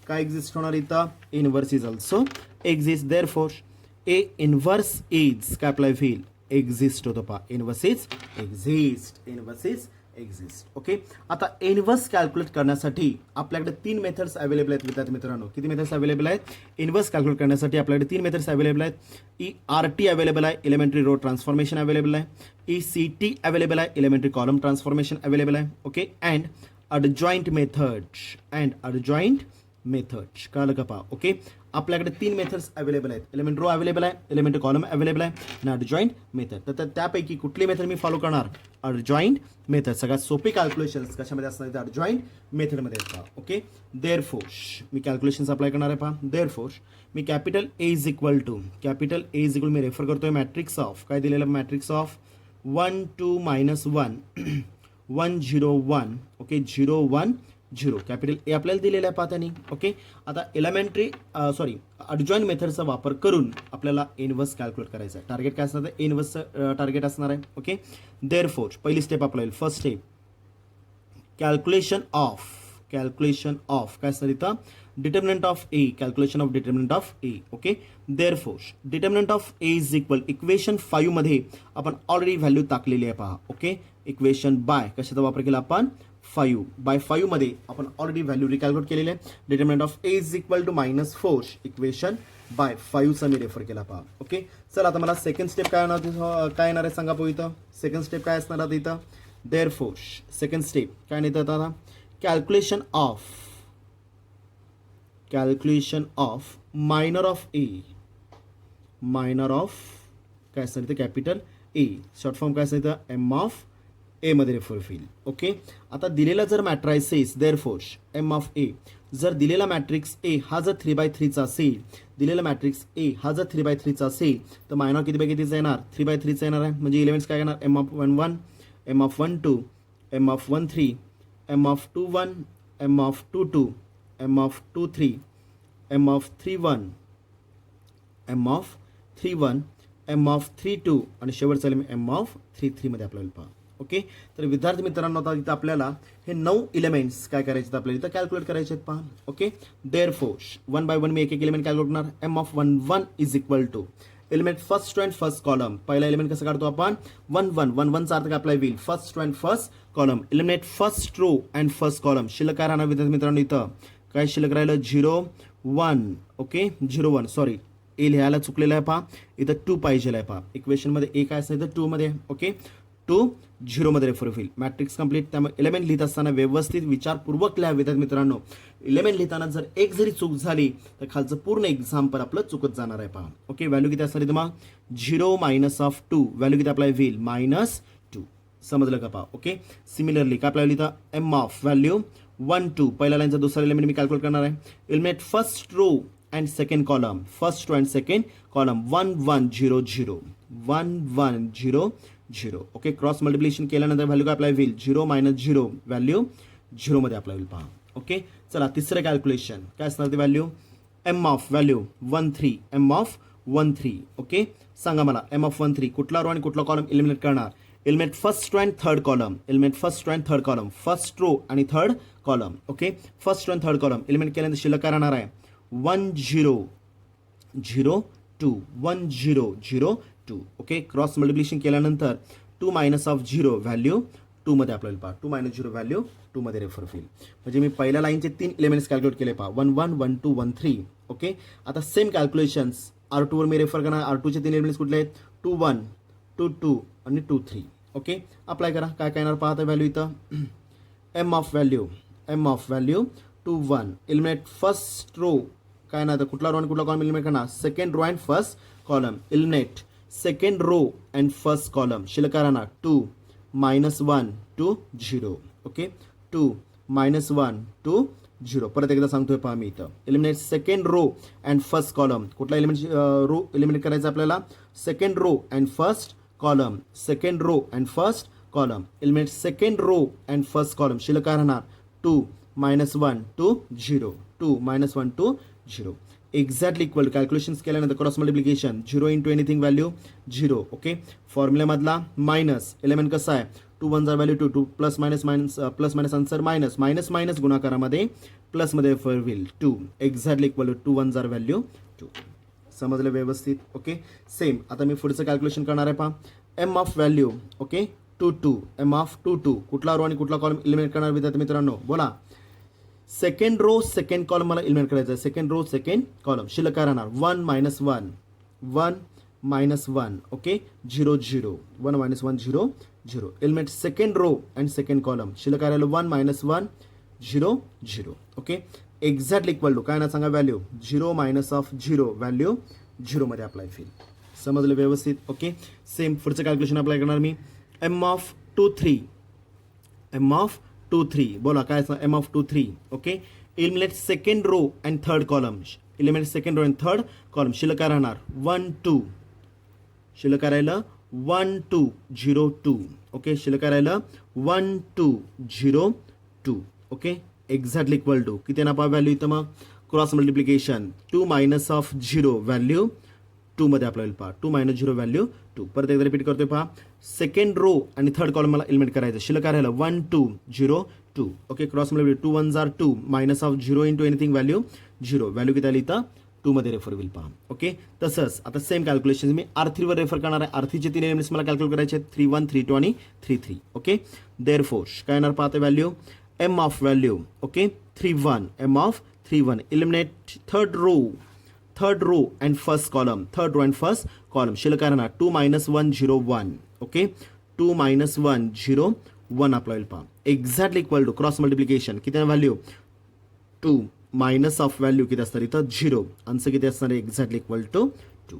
काय एक्झिस्ट होणार इथं, inverse is also exist. Therefore A inverse is काय अप्लाय होईल, एक्झिस्ट होतो पहा. Inverse is exist. ओके, आता इनव्हर्स कॅल्क्युलेट करण्यासाठी आपल्याकडे 3 मेथड्स अवेलेबल आहेत विद्यार्थी मित्रांनो. किती मेथड्स अवेलेबल आहेत, इनव्हर्स कॅल्क्युलेट करण्यासाठी आपल्याकडे 3 मेथड्स अवेलेबल आहेत. ERT अवेलेबल आहे, एलिमेंटरी रो ट्रान्सफॉर्मेशन अवेलेबल आहे. ECT अवेलेबल आहे, एलिमेंटरी कॉलम ट्रान्सफॉर्मेशन अवेलेबल आहे. ओके, अँड अडजॉइंट मेथड कळलं का पहा. ओके, आपल्याकडे 3 मेथड्स अवेलेबल आहेत. एलिमेंट रो अवेलेबल आहे, एलिमेंटरी कॉलम अवेलेबल आहे आणि अडजॉइंट मेथड. तर त्यापैकी कुठली मेथड मी फॉलो करणार, अडजॉइंट मेथड. सगळ्यात सोपी कॅल्क्युलेशन्स कशामध्ये असणार, तर अडजॉइंट मेथडमध्ये असतात. ओके, देअरफोर मी कॅल्क्युलेशन्स अप्लाय करणार आहे पहा. Therefore me capital A is equal me refer करतोय मॅट्रिक्स ऑफ काय दिलेलं, मॅट्रिक्स ऑफ 1 2 -1 1 0 1. ओके, 0 1 0 कॅपिटल ए आपल्याला दिलेलं आहे पाहतानी. ओके, आता अडजॉइंट मेथडचा वापर करून आपल्याला इनव्हर्स कॅल्क्युलेट करायचं आहे. टार्गेट काय असणार आहे, इनव्हर्सचं टार्गेट असणार आहे. ओके, देअरफोर पहिली स्टेप आपल्याला, फर्स्ट स्टेप कॅल्क्युलेशन ऑफ काय असणार इथं, determinant of A, calculation of determinant of A. Okay, therefore determinant of A is equal equation 5 मध्ये आपण ऑलरेडी व्हॅल्यू टाकलेली आहे पहा. ओके, इक्वेशन बाय कशाचा वापर केला आपण, 5/5 मध्ये आपण ऑलरेडी व्हॅल्यू रिकॅल्क्युलेट केलेली आहे. Determinant of A is equal to -4 equation by 5चा मी रेफर केला पहा. ओके, चला आता मला सेकंड स्टेप काय येणार आहे सांगा पाहू इथं. सेकंड स्टेप काय असणार आहे इथं, देअरफोर सेकंड स्टेप काय नाही तर आता कॅल्क्युलेशन ऑफ मायनर ऑफ काय असणार इथं, कॅपिटल ए, शॉर्ट फॉर्म काय असणार इथं, एम ऑफ ए मध्ये रेफर होईल. ओके, आता दिलेला जर मॅट्रायसिस, देअरफोर एम ऑफ ए, जर दिलेला मॅट्रिक्स ए हा जर 3/3चा असेल, तर मायनॉर किती बाय कितीचा येणार, 3/3चा येणार आहे. म्हणजे एलिमेंट्स काय येणार, M of 1 1, M of 1 2, M of 1 3, M of 2 1, M of 2 2, M of 2 3, M of 3 1, M of 3 1 M of 3 2 आणि शेवटचं एलिमेंट एम ऑफ 3 3 मध्ये आपल्याला पहा. ओके, तर विद्यार्थी मित्रांनो आता इथं आपल्याला हे 9 एलिमेंट्स काय करायचे आहेत आपल्याला इथं कॅल्क्युलेट करायचे आहेत पहा. ओके, देअरफोर 1 बाय 1 मी एक एक एलिमेंट कॅल्क्युलेट करणार. M of 1 1 is equal to element first row and first column. पहिला एलिमेंट कसं काढतो आपण 1 1 1 1 चा अर्थ काय आपला होईल first row and first column. Element first row and first column शिल्लक काय राहणार विद्यार्थी मित्रांनो इथं काय शिल्लक राहिलं 0 1. ओके 0 1 सॉरी ए लिहायला चुकलेलं आहे पहा इथं 2 पाहिजे आहे पहा. इक्वेशन मध्ये ए काय असतं इथं 2 मध्ये. ओके 2 0 मध्ये रेफर होईल. Matrix complete. त्यामुळे एलिमेंट लिहित असताना व्यवस्थित विचारपूर्वक लिहा विद्यार्थी मित्रांनो. एलिमेंट लिहिताना जर एक जरी चूक झाली तर खालचं पूर्ण एक्झाम्पल आपलं चुकत जाणार आहे पहा. ओके व्हॅल्यू किती असणार इथं मग 0 मायनस ऑफ 2 व्हॅल्यू किती आपल्याला होईल -2. समजलं का पहा. ओके सिमिलरली काय आपल्याला इथं एम ऑफ व्हॅल्यू 1 2 पहिल्या लाईनचा दुसरा एलिमेंट मी कॅल्क्युलेट करणार आहे. Element first row and second column first row and second column 1 1 0 0 1 1 0 0. Okay cross multiplication केल्यानंतर व्हॅल्यू काय आपल्याला होईल 0 - 0 व्हॅल्यू 0 मध्ये आपल्याला होईल पहा. ओके चला तिसरं कॅल्क्युलेशन काय असणार ते value M of value 1 3 M of 1 3. Okay सांगा मला एम ऑफ 1 3 कुठला रो आणि कुठला कॉलम एलिमिनेट करणार. Element first row and third column element first row and third column first row आणि third column. Okay first row and third column element केल्यानंतर शिल्लक काय राहणार आहे 1 0 0 2 1 0 0 2. ओके क्रॉस मल्टिप्लिकेशन केल्यानंतर 2 मायनस ऑफ 0 व्हॅल्यू 2 मध्ये आपल्याला पहा 2 - 0 व्हॅल्यू 2 मध्ये रेफर होईल. म्हणजे मी पहिल्या लाईनचे 3 एलिमेंट्स कॅल्क्युलेट केले पहा 1 1 1 2 1 3. ओके आता सेम कॅल्क्युलेशन्स R2 वर मी रेफर करणार. R2चे 3 एलिमेंट्स कुठले आहेत 2 1 2 2 आणि 2 3. ओके अप्लाय करा काय काय येणार पाहता व्हॅल्यू इथं M of value 2 1 element first row काय ना कुठला रो आणि कुठला कॉलम एलिमेंट करणार second row and first column. Element second row and first column शिल्लक काय राहणार 2 -1 2 0. ओके 2 -1 2 0. परत एकदा सांगतोय पहा मी इथं eliminate second row and first column. कुठला एलिमेंट रो एलिमिनेट करायचा आपल्याला second row and first column second row and first column. Eliminate second row and first column शिल्लक काय राहणार 2 -1 2 0 2 -1 2 0. एक्झॅक्टली इक्वल टू कॅल्क्युलेशन्स केल्यानंतर cross multiplication 0 into anything value 0. Okay फॉर्म्युल्यामधला minus element कसा आहे 2 1 value 2 2 plus minus answer minus गुणाकारामध्ये plus मध्ये होईल 2. Exactly equal to 2 1 value 2. समजलं व्यवस्थित. ओके सेम आता मी पुढचं कॅल्क्युलेशन करणार आहे पहा M of value okay 2 2 M of 2 2 कुठला रो आणि कुठला कॉलम एलिमिनेट करणार विद्यार्थी मित्रांनो बोला. सेकंड रो सेकंड कॉलम मला एलिमिनेट करायचं आहे. सेकंड रो सेकंड कॉलम शिल्लक काय राहणार 1 -1 1 -1. Okay 0 0 1 -1 0 0. Element second row and second column शिल्लक काय राहिलं 1 -1 0 0. ओके एक्झॅक्टली इक्वल टू काय ना सांगा व्हॅल्यू 0 मायनस ऑफ 0 व्हॅल्यू 0 मध्ये अप्लाय होईल. समजलं व्यवस्थित. ओके सेम पुढचं कॅल्क्युलेशन अप्लाय करणार मी एम ऑफ 2 3 एम ऑफ 2 3 बोला काय M of 2 3. Okay eliminate second row and third column element second row and third column शिल्लक काय राहणार 1 2 शिल्लक काय राहिलं 1 2 0 2. ओके शिल्लक काय राहिलं 1 2 0 2. ओके एक्झॅक्टली इक्वल टू किती ना पहा व्हॅल्यू इथं मग cross multiplication 2 minus of 0 value 2 मध्ये आपल्याला पहा 2 - 0 व्हॅल्यू 2. परत एकदा रिपीट करतोय पहा सेकंड रो आणि थर्ड कॉलम मला एलिमिनेट करायचं शिल्लक काय राहिलं 1 2 0 2. Okay cross multiplication 2 1 jar 2 minus of 0 into anything value 0 value किती आली इथं 2 मध्ये रेफर होईल पहा. ओके तसंच आता सेम कॅल्क्युलेशन मी R3 वर रेफर करणार आहे. R3चे 3 एलिमेंट्स मला कॅल्क्युलेट करायचे आहेत 3 1 3 2 आणि 3 3. ओके देअरफोर काय येणार पाहते value M of value okay 3 1 M of 3 1 eliminate third row and first column third row and first column शिल्लक काय राहणार 2 -1 0 1. ओके 2 -1 0 1 आपला होईल पहा exactly equal to cross multiplication किती व्हॅल्यू 2 मायनस ऑफ व्हॅल्यू किती असणार इथं 0 आन्सर किती असणार आहे एक्झॅक्टली इक्वल टू 2.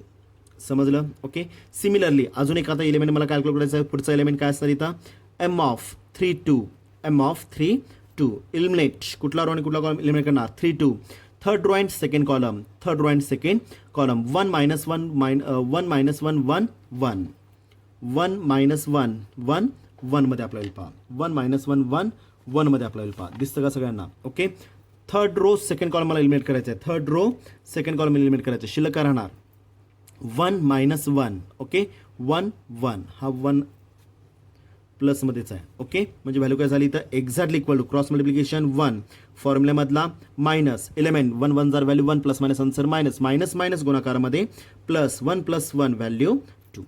समजलं. ओके सिमिलरली अजून एक आता एलिमेंट मला कॅल्क्युलेट करायचं आहे. पुढचा एलिमेंट काय असणार इथं M of 3 2 M of 3 2 eliminate कुठला रो आणि कुठला कॉलम एलिमिनेट करणार 3 2 third row and second column 1 -1 1 1 1 1 -1 1 1 मध्ये आपल्याला पहा 1 -1 1 1 मध्ये आपल्याला पहा दिसतं का सगळ्यांना. Okay third row second column मला एलिमिनेट करायचं आहे. Third row second column eliminate करायचं शिल्लक काय राहणार 1 मायनस 1 ओके 1 1 हा 1 प्लसमध्येच आहे ओके म्हणजे व्हॅल्यू काय झाली तर exactly equal to cross multiplication 1 फॉर्म्युल्यामधला मायनस एलिमेंट 1 1 जार value 1 plus minus answer minus minus minus गुणाकारामध्ये प्लस 1 व्हॅल्यू 2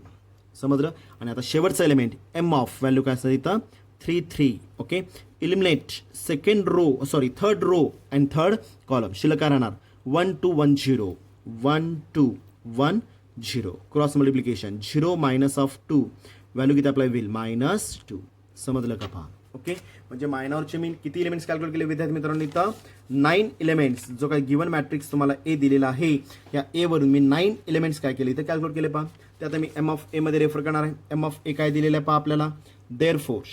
समजलं. आणि आता शेवटचा एलिमेंट एम ऑफ व्हॅल्यू काय असतं इथं 3 3 okay eliminate third row and third column शिल्लक काय राहणार 1 2 1 0 1 2 1 0 cross multiplication 0 minus of 2 value किती अप्लाय होईल -2 समजलं का पहा ओके म्हणजे मायनॉरचे मी किती एलिमेंट्स कॅल्क्युलेट केले विद्यार्थी मित्रांनो इथं 9 एलिमेंट्स जो काही गिवन मॅट्रिक्स तुम्हाला ए दिलेला आहे या ए वरून मी 9 एलिमेंट्स काय केले इथं कॅल्क्युलेट केले पहा ते आता मी एम ऑफ ए मध्ये रेफर करणार आहे. एम ऑफ ए काय दिलेलं आहे पहा आपल्याला therefore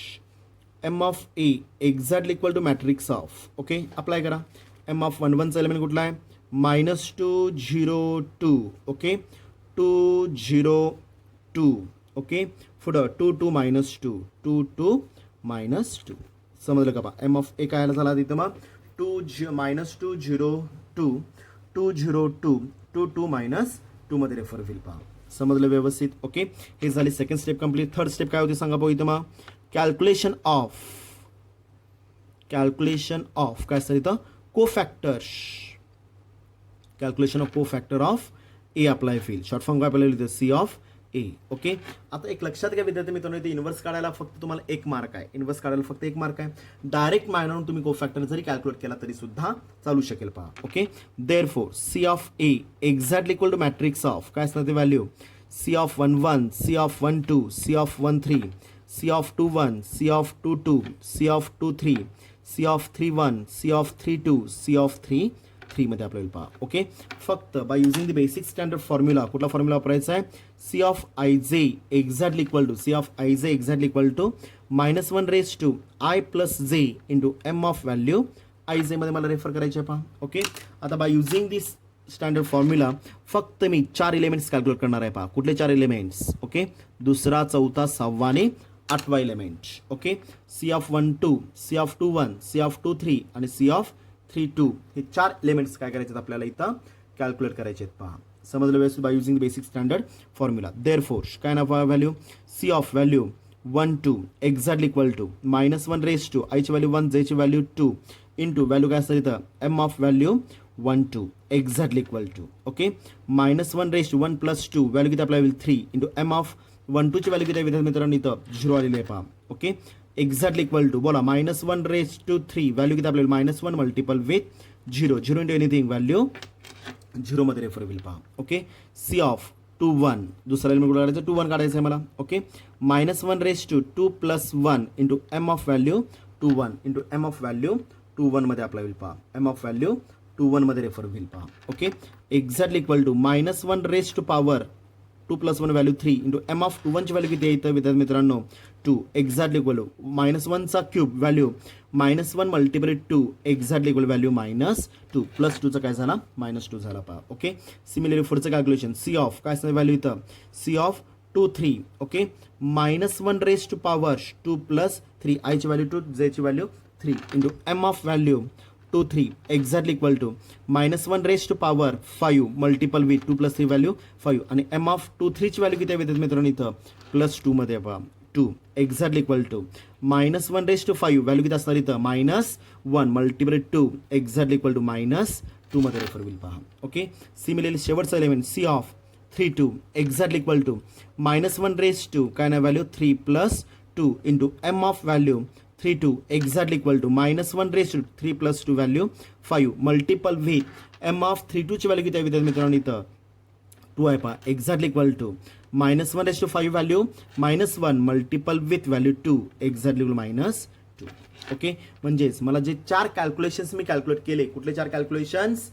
M of A exactly equal to matrix of okay apply करा. एम ऑफ 1 1चा एलिमेंट कुठला आहे -2 0 2 ओके 2 0 2 ओके पुढं 2 2 -2 2 2 -2 समजलं का पहा एम ऑफ ए काय झाला तिथं मग -2 0 2 2 0 2 2 2 -2 मध्ये रेफर होईल पहा समजलं व्यवस्थित ओके हे झाली second step complete. Third step काय होती सांगा भाऊ इथं मग कॅल्क्युलेशन ऑफ काय असतं इथं cofactor calculation of cofactor of A apply होईल. शॉर्ट फॉर्म काय आपल्याला लिहितं सी ऑफ ए ओके. आता एक लक्षात घ्या विद्यार्थी मित्रांनो इथे इन्व्हर्स काढायला फक्त तुम्हाला 1 मार्क आहे. इन्व्हर्स काढायला फक्त 1 मार्क आहे. डायरेक्ट मायनरून तुम्ही कोफॅक्टर जरी कॅल्क्युलेट केला तरी सुद्धा चालू शकेल पहा okay. Therefore C of A exactly equal to matrix of काय असणार ते value C of 1 1 C of 1 2 C of 1 3 C of 2 1 C of 2 2 C of 2 3 C of 3 1 C of 3 2 C of 3 3 मध्ये आपल्याला पहा ओके. फक्त by using the basic standard formula कुठला formula वापरायचा आहे C of I J exactly equal to -1 raise to I plus J into M of value I J मध्ये मला refer करायचे पहा ओके. आता by using this standard formula फक्त मी 4 एलिमेंट्स कॅल्क्युलेट करणार आहे पहा कुठले 4 एलिमेंट्स ओके दुसरा चौथा 6वा आणि 8वा element okay. C of 1 2 C of 2 1 C of 2 3 आणि सी ऑफ 3 2 हे 4 एलिमेंट्स काय करायचे आपल्याला इथं कॅल्क्युलेट करायचे आहेत पहा समजलं व्यवस्थित by using basic standard formula. Therefore काय ना value C of value 1 2 exactly equal to -1 raise to आयची व्हॅल्यू 1 जेची व्हॅल्यू 2 इंटू व्हॅल्यू काय असतं इथं M of value 1 2 exactly equal to okay -1 raise to 1 plus 2 value किती आपल्याला 3 इंटू एम ऑफ 1 2 ची व्हॅल्यू किती विद्यार्थी मित्रांनो इथं 0 आलेली आहे पहा ओके. एक्झॅक्टली इक्वल टू बोला -1 रेस टू 3 व्हॅल्यू किती आपल्याला -1 multiple with 0 0 into anything value 0 मध्ये रेफर होईल पहा ओके. सी ऑफ 2 1 दुसरा एलिमेंट कुठं काढायचं 2 1 काढायचं आहे मला okay. -1 raise to 2 plus 1 into M of value 2 1 into M of value 2 1 मध्ये अप्लाय होईल पहा एम ऑफ व्हॅल्यू 2 1 मध्ये रेफर होईल पहा okay. Exactly equal to -1 raise to power 2 plus 1 value 3 into M of 2 1 ची व्हॅल्यू किती आहे इथं विद्यार्थी मित्रांनो 2 एक्झॅक्टली इक्वल टू -1 चा cube value -1 multiple 2 exactly equal value -2 plus 2 चा काय झाला -2 झाला पहा ओके. सिमिलरली पुढचं कॅल्क्युलेशन सी ऑफ काय असणार व्हॅल्यू इथं C of 2 3 okay -1 raise to power 2 plus 3 आयची व्हॅल्यू 2 जेची value 3 into M of value 2 3 exactly equal to -1 raise to power 5 multiple with 2 plus 3 value 5 आणि एम ऑफ 2 3 ची value किती आहे मित्रांनो इथं +2 मध्ये पहा 2 exactly equal to -1 raise to 5 value किती असणार इथं -1 मल्टिपल 2 एक्झॅक्टली इक्वल टू -2 मध्ये रेफर होईल पहा ओके. सिमिलरली शेवटचा element C of 3 2 exactly equal to -1 raise to काय ना value 3 plus 2 into M of value 3 2 exactly equal to -1 raise to 3 plus 2 value 5 multiple with M of 3 2 ची value किती आहे विद्यार्थी मित्रांनो इथं 2 आहे पहा exactly equal to -1 raise to 5 value -1 multiple with value 2 exactly -2 okay. म्हणजेच मला जे 4 कॅल्क्युलेशन्स मी कॅल्क्युलेट केले कुठले 4 कॅल्क्युलेशन्स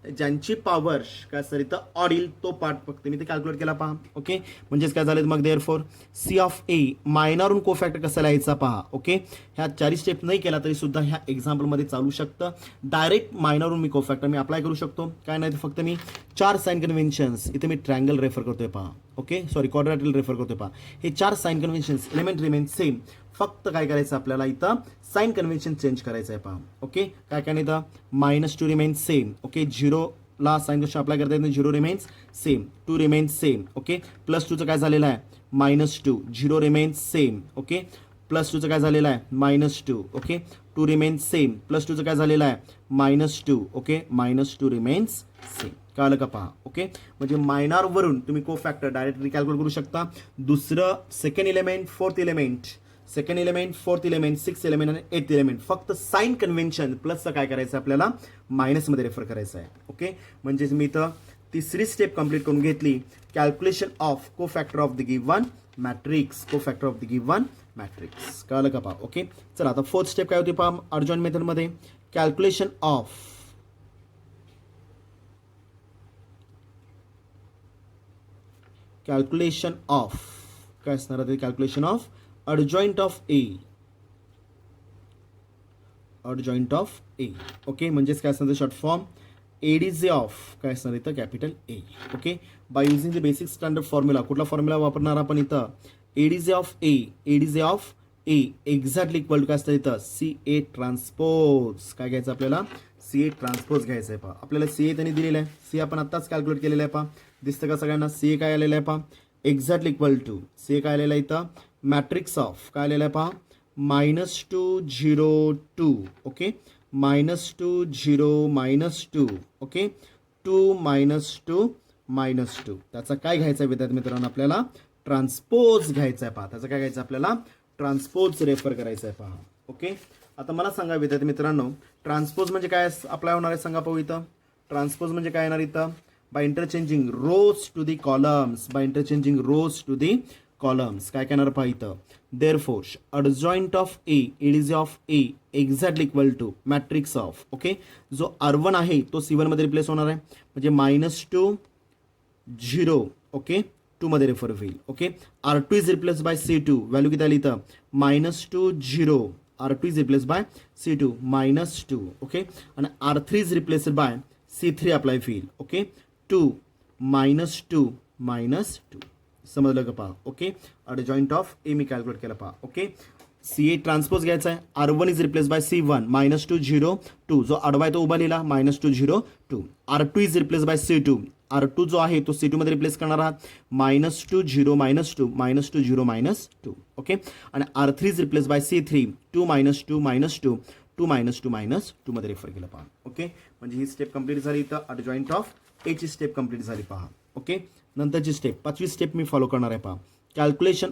ज्यांची पॉवर काय सर इथं ऑड येईल तो पार्ट फक्त मी ते कॅल्क्युलेट केला पहा ओके. म्हणजेच काय झालं मग देअरफोर सी ऑफ ए मायनरून कोफॅक्टर कसं लिहायचा पहा ओके. ह्या 4 स्टेप नाही केला तरी सुद्धा ह्या एक्झाम्पलमध्ये चालू शकतं. डायरेक्ट मायनरून मी कोफॅक्टर मी अप्लाय करू शकतो काय नाही फक्त मी 4 साइन कन्व्हेन्शन्स इथे मी ट्रँगल रेफर करतोय पहा ओके सॉरी क्वाड्रॅटिल रेफर करतोय पहा. हे 4 sign conventions element remain same फक्त काय करायचं आपल्याला इथं साइन कन्व्हेन्शन चेंज करायचं आहे पहा ओके. काय काय इथं -2 रिमेन सेम ओके 0 ला साइन कन्व्हेन्शन अप्लाय करता येत 0 remains same, 2 remains same. Okay, plus 2चं काय झालेलं आहे -2, 0 रिमेन्स सेम. ओके, प्लस 2चं काय झालेलं आहे -2. ओके, 2 रिमेन्स सेम, प्लस 2चं काय झालेलं आहे -2. Okay, -2 remains same. कळलं का पहा. ओके, म्हणजे मायनॉरवरून तुम्ही को फॅक्टर डायरेक्ट रिकॅल्क्युलेट करू शकता. दुसरं second element, fourth element, second element, fourth element, six element आणि एथ एलिमेंट फक्त साइन कन्व्हेन्शन प्लसचं काय करायचं आपल्याला मायनसमध्ये रेफर करायचं आहे. ओके, म्हणजेच मी इथं तिसरी स्टेप कंप्लीट करून घेतली, calculation of cofactor of the given matrix, cofactor of the given matrix. कळलं का पहा. ओके, चला आता फोर्थ स्टेप काय होती पहा अर्जॉइंट मेथडमध्ये, कॅल्क्युलेशन ऑफ काय असणार आहे, calculation of adjoint of A, adjoint of A. Okay, म्हणजेच काय असणार शॉर्ट फॉर्म ADJ ऑफ काय असणार इथं capital A. Okay, by using the basic standard formula, कुठला फॉर्म्युला वापरणार आपण इथं ADJ of A, ADJ of A exactly equal to काय असतं इथं CA ट्रान्सपोज. काय घ्यायचं आपल्याला CA ट्रान्सपोज घ्यायचं आहे पहा. आपल्याला CA त्यांनी दिलेलं आहे, CA आपण आत्ताच कॅल्क्युलेट केलेलं आहे पहा. दिसतं का सगळ्यांना CA काय आलेलं आहे पहा, एक्झॅक्टली इक्वल टू CA काय आलेलं आहे इथं मॅट्रिक्स ऑफ काय आलेलं आहे पहा -2 0 2. ओके, -2 0 -2. ओके, 2 -2 -2. त्याचा काय घ्यायचा आहे विद्यार्थी मित्रांनो आपल्याला ट्रान्सपोज घ्यायचा आहे पहा. त्याचं काय घ्यायचं आपल्याला ट्रान्सपोज रेफर करायचं आहे पहा. ओके, आता मला सांगा विद्यार्थी मित्रांनो ट्रान्सपोज म्हणजे काय अप्लाय होणार आहे सांगा पाहू. इथं ट्रान्सपोज म्हणजे काय येणार इथं by interchanging rows to the columns, by interchanging rows to the columns. काय करणार पहा इथं therefore adjoint of A, ADJ of A exactly equal to matrix of. Okay, जो R1 आहे तो C1 मध्ये रिप्लेस होणार आहे, म्हणजे -2 0. ओके, 2 मध्ये रेफर होईल. Okay, R2 is replace by C2, value किती आली इथं -2 0. R2 is replace by C2 -2. Okay, आणि R3 is replaced by C3 apply होईल. ओके, 2 -2 -2. समजलं का पहा. Okay, adjoint of A me calculate केलं पहा. ओके, CA ट्रान्सपोज घ्यायचा आहे, R1 is replace by C1 -2 0 2. जो आडवा आहे तो उभा लिहिला -2 0 2. R2 is replace by C2, R2 जो आहे तो C2 मध्ये रिप्लेस करणार आहात -2 0 -2 -2 0 -2. ओके, आणि R3 is replace by C3 2 -2 -2 2 -2 -2 मध्ये रेफर केलं पहा. ओके, म्हणजे ही स्टेप कंप्लीट झाली, इथं adjoint ऑफ A ची स्टेप कंप्लीट झाली पहा. ओके, नंतरची स्टेप पाचवी स्टेप मी फॉलो करणार आहे पहा, कॅल्क्युलेशन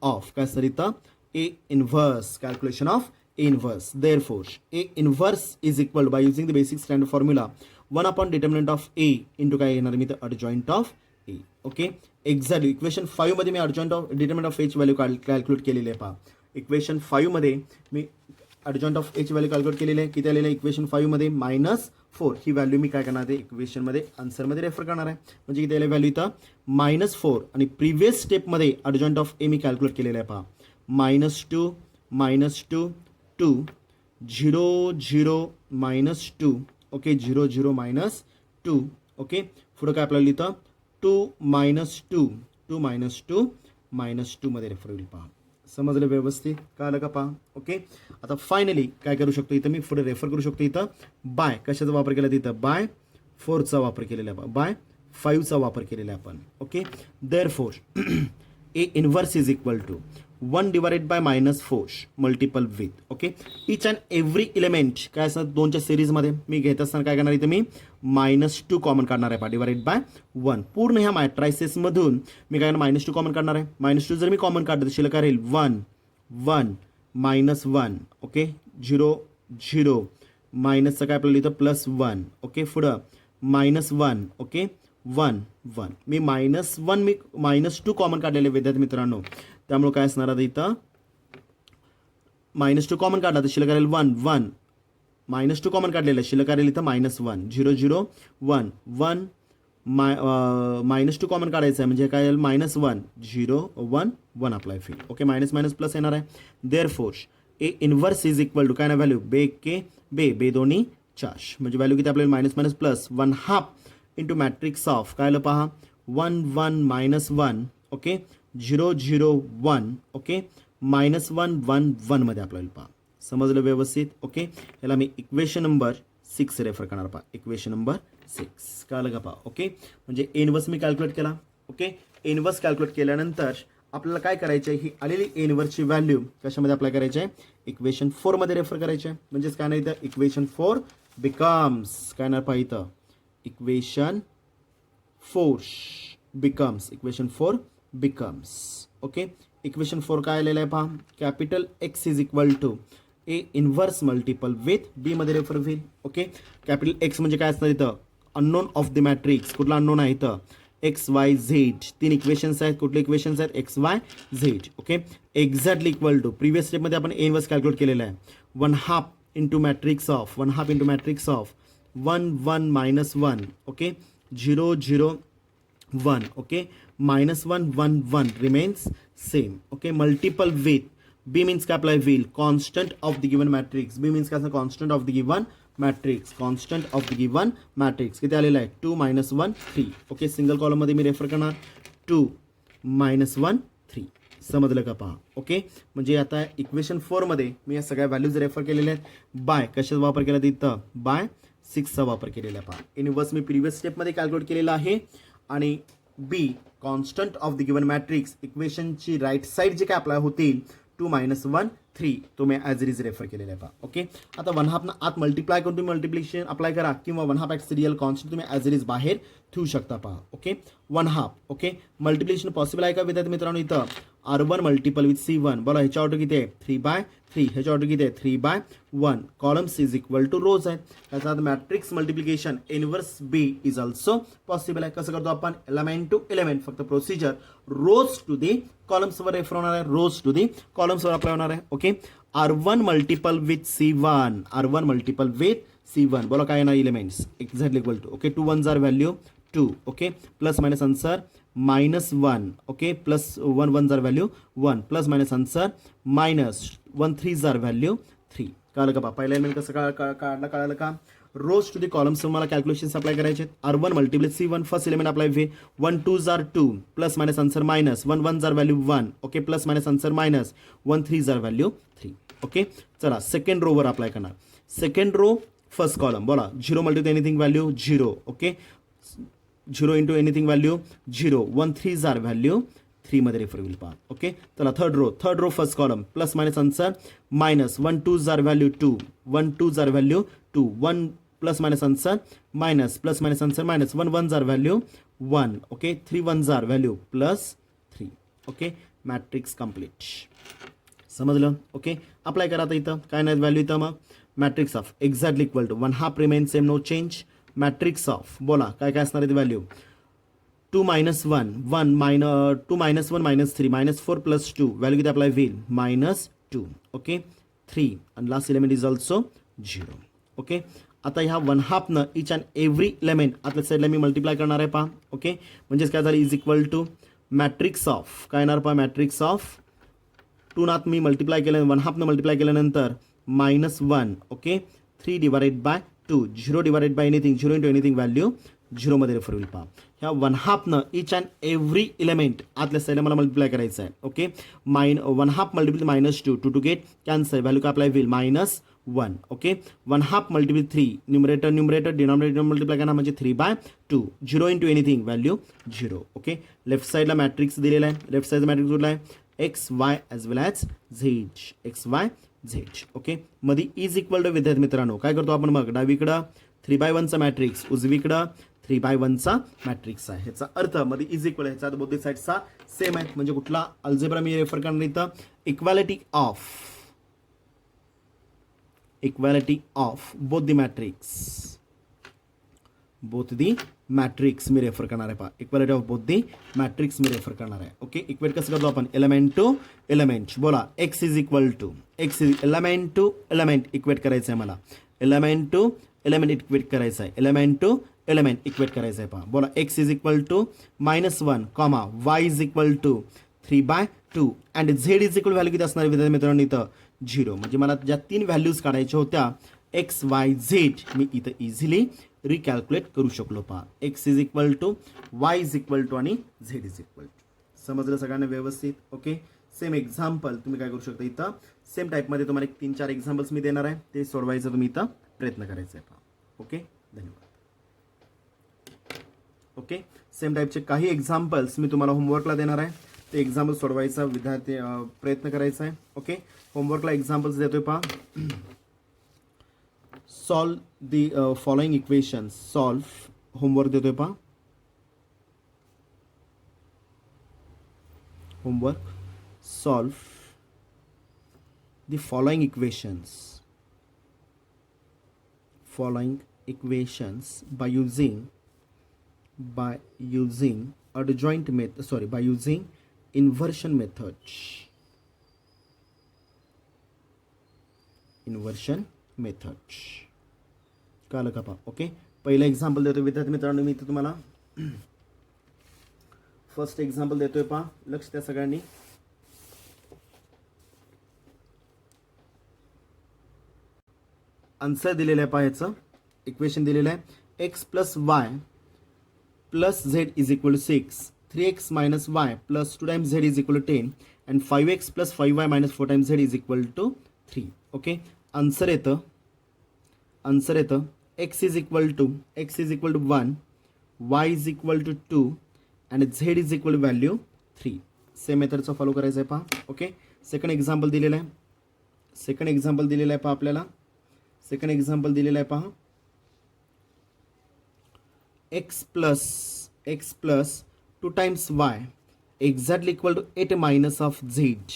ऑफ काय सर इथं A inverse, calculation of A inverse. Therefore A inverse is equal bye using the basic standard formula 1 upon determinant of A into काय येणार मी तर adjoint of A. Okay, exactly equation 5 मध्ये मी adjoint of determinant of A ची value calculate केलेली आहे पहा. Equation 5 मध्ये मी adjoint of A ची व्हॅल्यू कॅल्क्युलेट केलेली आहे. किती आलेलं आहे इक्वेशन 5 मध्ये -4. ही व्हॅल्यू मी काय करणार आहे इक्वेशनमध्ये आन्सरमध्ये रेफर करणार आहे, म्हणजे किती आले व्हॅल्यू इथं -4. आणि प्रिव्हियस स्टेपमध्ये adjoint of A me calculate केलेलं आहे पहा -2 -2 2 0 0 -2. ओके, 0 0 -2. ओके, पुढं काय आपल्याला इथं 2 -2 2 -2 -2 मध्ये रेफर होईल पहा. समजलं व्यवस्थित, कळलं का पहा. ओके, आता फायनली काय करू शकतो इथं मी पुढे रेफर करू शकतो इथं बाय कशाचा वापर केला तिथं बाय 4चा वापर केलेला आहे, बाय 5चा वापर केलेला आहे आपण. Okay, therefore A inverse is equal to 1 divided by -4 multiple with. Okay, each and every element काय असणार 2च्या सिरीजमध्ये मी घेत असताना काय करणार इथं मी -2 कॉमन काढणार आहे पहा डिवाइडेड बाय 1. पूर्ण ह्या मॅट्रायसेसमधून मी काय करणार -2 कॉमन काढणार आहे. -2 जर मी कॉमन काढलं तर शिल्लक काय राहील 1 1 -1. ओके, 0 0 मायनसचं काय आपल्याला इथं +1. ओके, पुढं -1. ओके, 1 1 मी -1 मी -2 कॉमन काढलेले विद्यार्थी मित्रांनो, त्यामुळे काय असणार आता इथं -2 कॉमन काढला तर शिल्लक राहील 1 1. -2 कॉमन काढलेलं शिल्लक राहील इथं -1 0 0 1 1 -2 कॉमन काढायचं आहे म्हणजे काय -1 0 1 1 apply feel. Okay, minus minus plus येणार आहे. Therefore A inverse is equal to काय ना व्हॅल्यू बे दोन्ही 4 म्हणजे व्हॅल्यू किती आपल्याला minus minus plus 1/2 into matrix of काय आलं पहा 1 1 -1. ओके, 0 0 1. ओके, -1 1 1 मध्ये आपल्याला पहा. समजलं व्यवस्थित? ओके, याला मी इक्वेशन नंबर 6 रेफर करणार पहा. इक्वेशन नंबर 6 कळलं का पहा? ओके, म्हणजे इनवर्स मी कॅल्क्युलेट केला. ओके, इनवर्स कॅल्क्युलेट केल्यानंतर आपल्याला काय करायचं आहे, ही आलेली इनवर्सची व्हॅल्यू कशामध्ये अप्लाय करायची आहे, इक्वेशन 4 मध्ये रेफर करायचे आहे. म्हणजेच काय नाही इथं इक्वेशन 4 बिकम्स काय नाही पहा इथं equation 4 becomes equation 4 becomes. Okay, equation 4 काय आलेलं आहे पहा, capital X is equal to A inverse multiple with B मध्ये रेफर होईल. ओके, कॅपिटल एक्स म्हणजे काय असणार इथं, अननोन ऑफ द मॅट्रिक्स. कुठला अननोन आहे इथं, एक्स वाय झेड. 3 इक्वेशन्स आहेत. कुठले इक्वेशन्स आहेत, x Y Z. Okay, exactly equal to previous स्टेपमध्ये आपण ए इन्व्हर्स कॅल्क्युलेट केलेलं आहे. 1/2 into matrix of 1/2 into matrix of 1 1 minus 1. Okay, 0 0 1. Okay, -1 1 1 remains same. Okay, multiple with B means काय apply होईल, constant of the given matrix. B means काय असं, constant of the given matrix. Constant of the given matrix किती आलेलं आहे, 2 -1 3. Okay, single कॉलममध्ये मी refer करणार 2 -1 3. समजलं का पहा? ओके, म्हणजे आता इक्वेशन 4 मध्ये मी या सगळ्या व्हॅल्यूज रेफर केलेल्या आहेत. बाय कशाचा वापर केला तिथं, बाय 6चा वापर केलेला आहे. पहा, इनवर्स मी प्रिव्हियस स्टेपमध्ये कॅल्क्युलेट केलेला आहे आणि B constant of the given matrix इक्वेशनची राईट साईड जे काय अप्लाय होतील 2 -1 3 तो मी ॲज इट इज रेफर केलेला आहे. पहा, ओके, आता 1/2 आत मल्टिप्लाय करून तुम्ही मल्टिप्लिकेशन अप्लाय करा किंवा 1/2 ॲट रियल कॉन्स्टंट तुम्ही ॲज इट इज बाहेर ठेवू शकता. पहा, ओके, 1/2. ओके, मल्टिप्लिकेशन पॉसिबल आहे का विद्यार्थी मित्रांनो, इथं R1 मल्टिपल विथ C1. बोला ह्याच्या ऑर्डर किती आहे, 3/3. ह्याच्या ऑर्डर किती आहे, 3/1. Columns is equal to rows आहे. त्याचा matrix multiplication inverse B is also possible आहे. कसं करतो आपण, एलिमेंट टू एलिमेंट. फक्त प्रोसिजर रोज टू दी कॉलम्सवर रेफर होणार आहे, रोज टू दी कॉलम्सवर अप्लाय होणार आहे. Okay, R1 multiple with C1. R1 multiple with C1. बोला काय येणार, elements exactly equal to. Okay, 2 1 value 2. Okay, plus minus answer -1. Okay, plus 1 1 value 1. Plus minus answer -1 3 value 3. कळलं का पहा, पहिला एलिमेंट कसं काढलं कळलं का, रोज टू दी कॉलम्स मला कॅल्क्युलेशन्स अप्लाय करायचे. R1 multiple C1 first element apply वे 1 2 2 plus minus answer -1 1 value 1. Okay, plus minus answer -1 3 value 3. Okay, चला सेकंड रोवर अप्लाय करणार. Second row first column. बोला 0 multiple anything value 0. Okay, 0 into anything value 0. 1 3 value 3 मध्ये refer होईल. पहा, okay, चला third row first column. Plus minus answer -1 2 value 2. 1 2 value 2. 1 plus minus answer minus plus minus answer minus 1 1 value 1. Okay, 3 1 value +3. Okay, matrix complete. समजलं? Okay, apply करा. आता इथं काय नाही व्हॅल्यू, इथं मग matrix of exactly equal to 1/2 remain same no change. Matrix of बोला काय काय असणार आहे व्हॅल्यू, 2 -1 2 -1 -3 -4 +2 व्हॅल्यू किती अप्लाय होईल, -2. ओके, 3 आणि last element is also 0. Okay, आता ह्या 1/2 न इच अँड एव्हरी एलिमेंट आतल्या साईडला मी मल्टिप्लाय करणार आहे. पहा, ओके, म्हणजेच काय झालं, is equal to matrix of काय येणार पहा, मॅट्रिक्स ऑफ 2 नात मी मल्टिप्लाय केलं, 1/2 न मल्टिप्लाय केल्यानंतर -1. Okay, 3 / 2 0 / anything 0 into anything value 0 मध्ये रेफर होईल. पहा, ह्या 1/2 न इच अँड एव्हरी एलिमेंट आतल्या साईडला मला मल्टिप्लाय करायचं आहे. Okay, 1/2 multiple -2 2 get cancel value काय अप्लाय होईल, -1. Okay, 1/2 multiple 3 numerator denominator multiply करणार म्हणजे 3/2 0 into anything value 0. Okay, left साईडला मॅट्रिक्स दिलेला आहे. लेफ्ट साईडचा मॅट्रिक्स कुठला आहे, X Y as well as Z. X Y Z. Okay, मध्ये इज इक्वल टू विद्यार्थी मित्रांनो काय करतो आपण मग, डावीकडं 3/1चा मॅट्रिक्स, उजवीकडं 3/1चा मॅट्रिक्स आहे. ह्याचा अर्थ मध्ये इज इक्वल, ह्याचा बोथ साईडचा सेम आहे. म्हणजे कुठला अल्जेब्रा मी रेफर करणार इथं, equality of both the matrix मी रेफर करणार आहे. पहा, equality of both the matrix मी रेफर करणार आहे. ओके, इक्वेट कसं करतो आपण, एलिमेंट टू एलिमेंट. बोला x is equal to element to element equate करायचं आहे मला, एलिमेंट टू एलिमेंट इक्वेट करायचं आहे, एलिमेंट टू एलिमेंट इक्वेट करायचं आहे. पहा, बोला x is equal to -1 comma y is equal to 3/2 and Z is equal value किती असणार विद्यार्थी मित्रांनो इथं 0. म्हणजे मला ज्या 3 व्हॅल्यूज काढायच्या होत्या एक्स वाय झेड मी इथं इझिली रिकॅल्क्युलेट करू शकलो. पहा, x is equal to y is equal to आणि झेड इज इक्वल टू. समजलं सगळ्यांना व्यवस्थित? ओके, सेम एक्झाम्पल तुम्ही काय करू शकता, इथं सेम टाईपमध्ये तुम्हाला एक 3-4 एक्झाम्पल्स मी देणार आहे, ते सोडवायचं तुम्ही इथं प्रयत्न करायचा आहे. ओके, धन्यवाद. ओके, सेम टाईपचे काही एक्झाम्पल्स मी तुम्हाला होमवर्कला देणार आहे, ते एक्झाम्पल सोडवायचा विद्यार्थी प्रयत्न करायचा आहे. ओके, होमवर्कला एक्झाम्पल्स देतोय पहा. Solve the following equations. Solve homework देतोय पहा. Homework, solve the following equations by using adjoint method, by using inversion method. कळलं का पहा. ओके, पहिलं एक्झाम्पल देतो विद्यार्थी मित्रांनो, मी इथं तुम्हाला फर्स्ट एक्झाम्पल देतोय पहा, लक्ष द्या सगळ्यांनी. आन्सर दिलेलं आहे पहा, याचं इक्वेशन दिलेलं आहे. X plus y plus z is equal to 6, 3x minus y plus 2 times z is equal to 10 and 5x plus 5y minus 4 times z is equal to 3. Okay, answer येतं x is equal to 1, y is equal to 2 आणि z is equal to value 3. Same मेथडचा follow करायचं आहे पहा. Okay, second example दिलेलं आहे पहा आपल्याला. सेकंड एक्झाम्पल दिलेलं आहे पहा. x plus 2 times y exactly equal to 8 minus of z.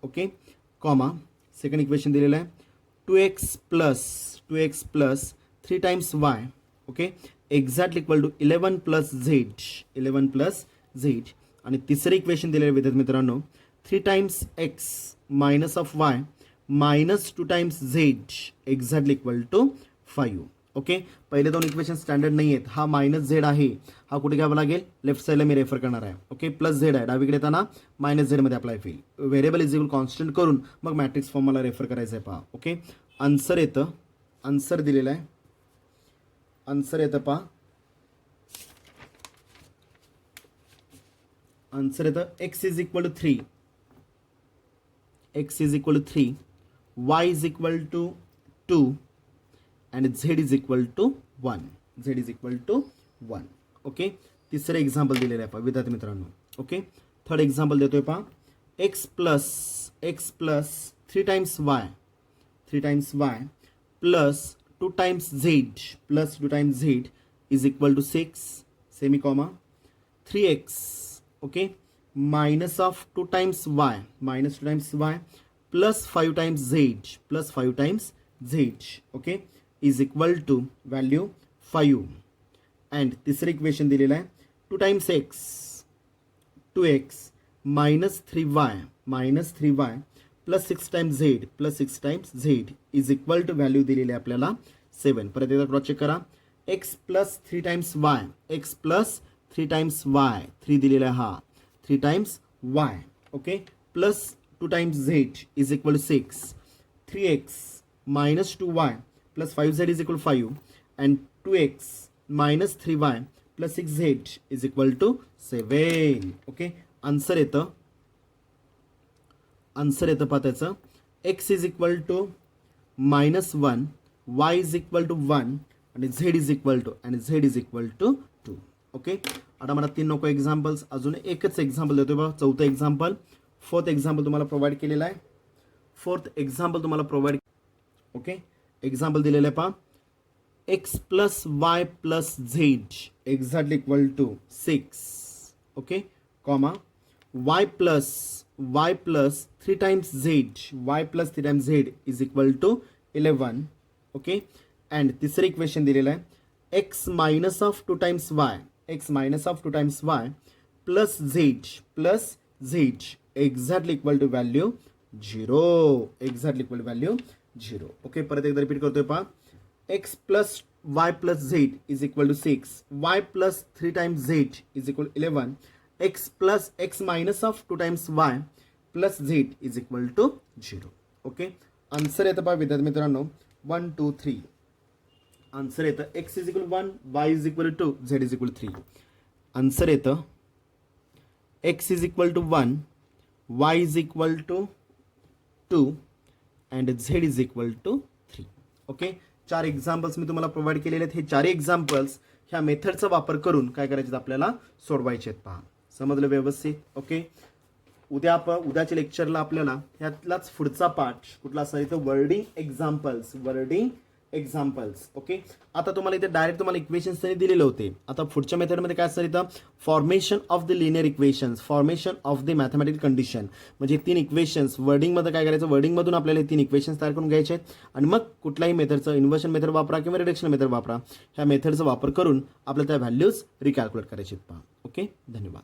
Okay, comma, second equation दिलेलं आहे. 2x plus 3 times y. Okay, exactly equal to 11 plus z. आणि तिसरं इक्वेशन दिलेलं आहे विद्यार्थी मित्रांनो, 3 times x minus of y minus 2 times z exactly equal to 5. Okay, पहिले दोन इक्वेशन स्टँडर्ड नाही आहेत. हा मायनस झेड आहे, हा कुठे घ्यावा लागेल, लेफ्ट साईडला मी रेफर करणार आहे. ओके, प्लस झेड आहे, डावीकडे येताना मायनस झेडमध्ये अप्लाय होईल. व्हेरिएबल इज इक्वल कॉन्स्टंट करून मग मॅट्रिक्स फॉर्म मला रेफर करायचं आहे पहा. ओके, आन्सर दिलेलं आहे. आन्सर येतं पहा. आन्सर येतं x is equal to 3, y is equal to 2 and z is equal to 1. Okay, तिसरं एक्झाम्पल दिलेलं आहे पहा विद्यार्थी मित्रांनो. ओके, थर्ड एक्झाम्पल देतोय पहा. x plus 3 times y plus 2 times z is equal to 6 semi comma 3x. Okay, minus of 2 times y plus 5 times z. Okay, is equal to value 5. And तिसरं equation दिलेलं आहे. 2 times x minus 3y plus 6 times z is equal to value दिलेली आहे आपल्याला 7. परत एकदा cross check करा. x plus 3 times y 3 दिलेला आहे, हा 3 times y. Okay, plus 2 times z is equal to 6, 3x minus 2y plus 5z is equal to 5 and 2x minus 3y plus 6z is equal to 7. Okay, answer येतं पहा त्याचं. x is equal to -1, y is equal to 1 आणि z is equal to 2. Okay, आता मला 3 नको examples, अजून एकच example देतोय बघा. चौथं एक्झाम्पल, फोर्थ एक्झाम्पल तुम्हाला प्रोव्हाइड केलेलं आहे. ओके, एक्झाम्पल दिलेलं आहे पहा. x plus y plus z exactly equal to 6. Okay, comma, y plus 3 times z is equal to 11. Okay, and तिसरं इक्वेशन दिलेलं आहे. x minus of 2 times y plus z exactly equal to value 0. Okay, परत एकदा repeat करतोय पहा. x plus y plus z is equal to 6, y plus 3 times z is equal to 11, x minus of 2 times y plus z is equal to 0. Okay, answer येतं पहा विद्यार्थी मित्रांनो 1, 2, 3. Answer येतं x is equal 1, y is equal 2, z is equal 3. Answer येतं X is equal to 1, Y is equal to 2 and Z is equal to 3. Okay, 4 examples मी तुम्हाला provide केलेले आहेत. हे 4 एक्झाम्पल्स ह्या मेथडचा वापर करून काय करायचे आपल्याला सोडवायचे आहेत. पहा, समजलं व्यवस्थित? ओके, उद्याच्या लेक्चरला आपल्याला ह्यातलाच पुढचा पार्ट कुठला असणार इथं वर्डिंग एक्झाम्पल्स. ओके, आता तुम्हाला इथे डायरेक्ट तुम्हाला इक्वेशन्स त्यांनी दिलेले होते. आता पुढच्या मेथडमध्ये काय असणार इथं formation of the linear equations, formation of the mathematical condition. म्हणजे 3 इक्वेशन्स वर्डिंगमध्ये काय करायचं, वर्डिंगमधून आपल्याला 3 इक्वेशन्स तयार करून घ्यायचे आहेत आणि मग कुठल्याही मेथडचं इन्व्हर्शन मेथड वापरा किंवा रिडक्शन मेथड वापरा, ह्या मेथडचा वापर करून आपल्याला त्या व्हॅल्यूज रिकॅल्क्युलेट करायचे आहेत. पहा, ओके, धन्यवाद.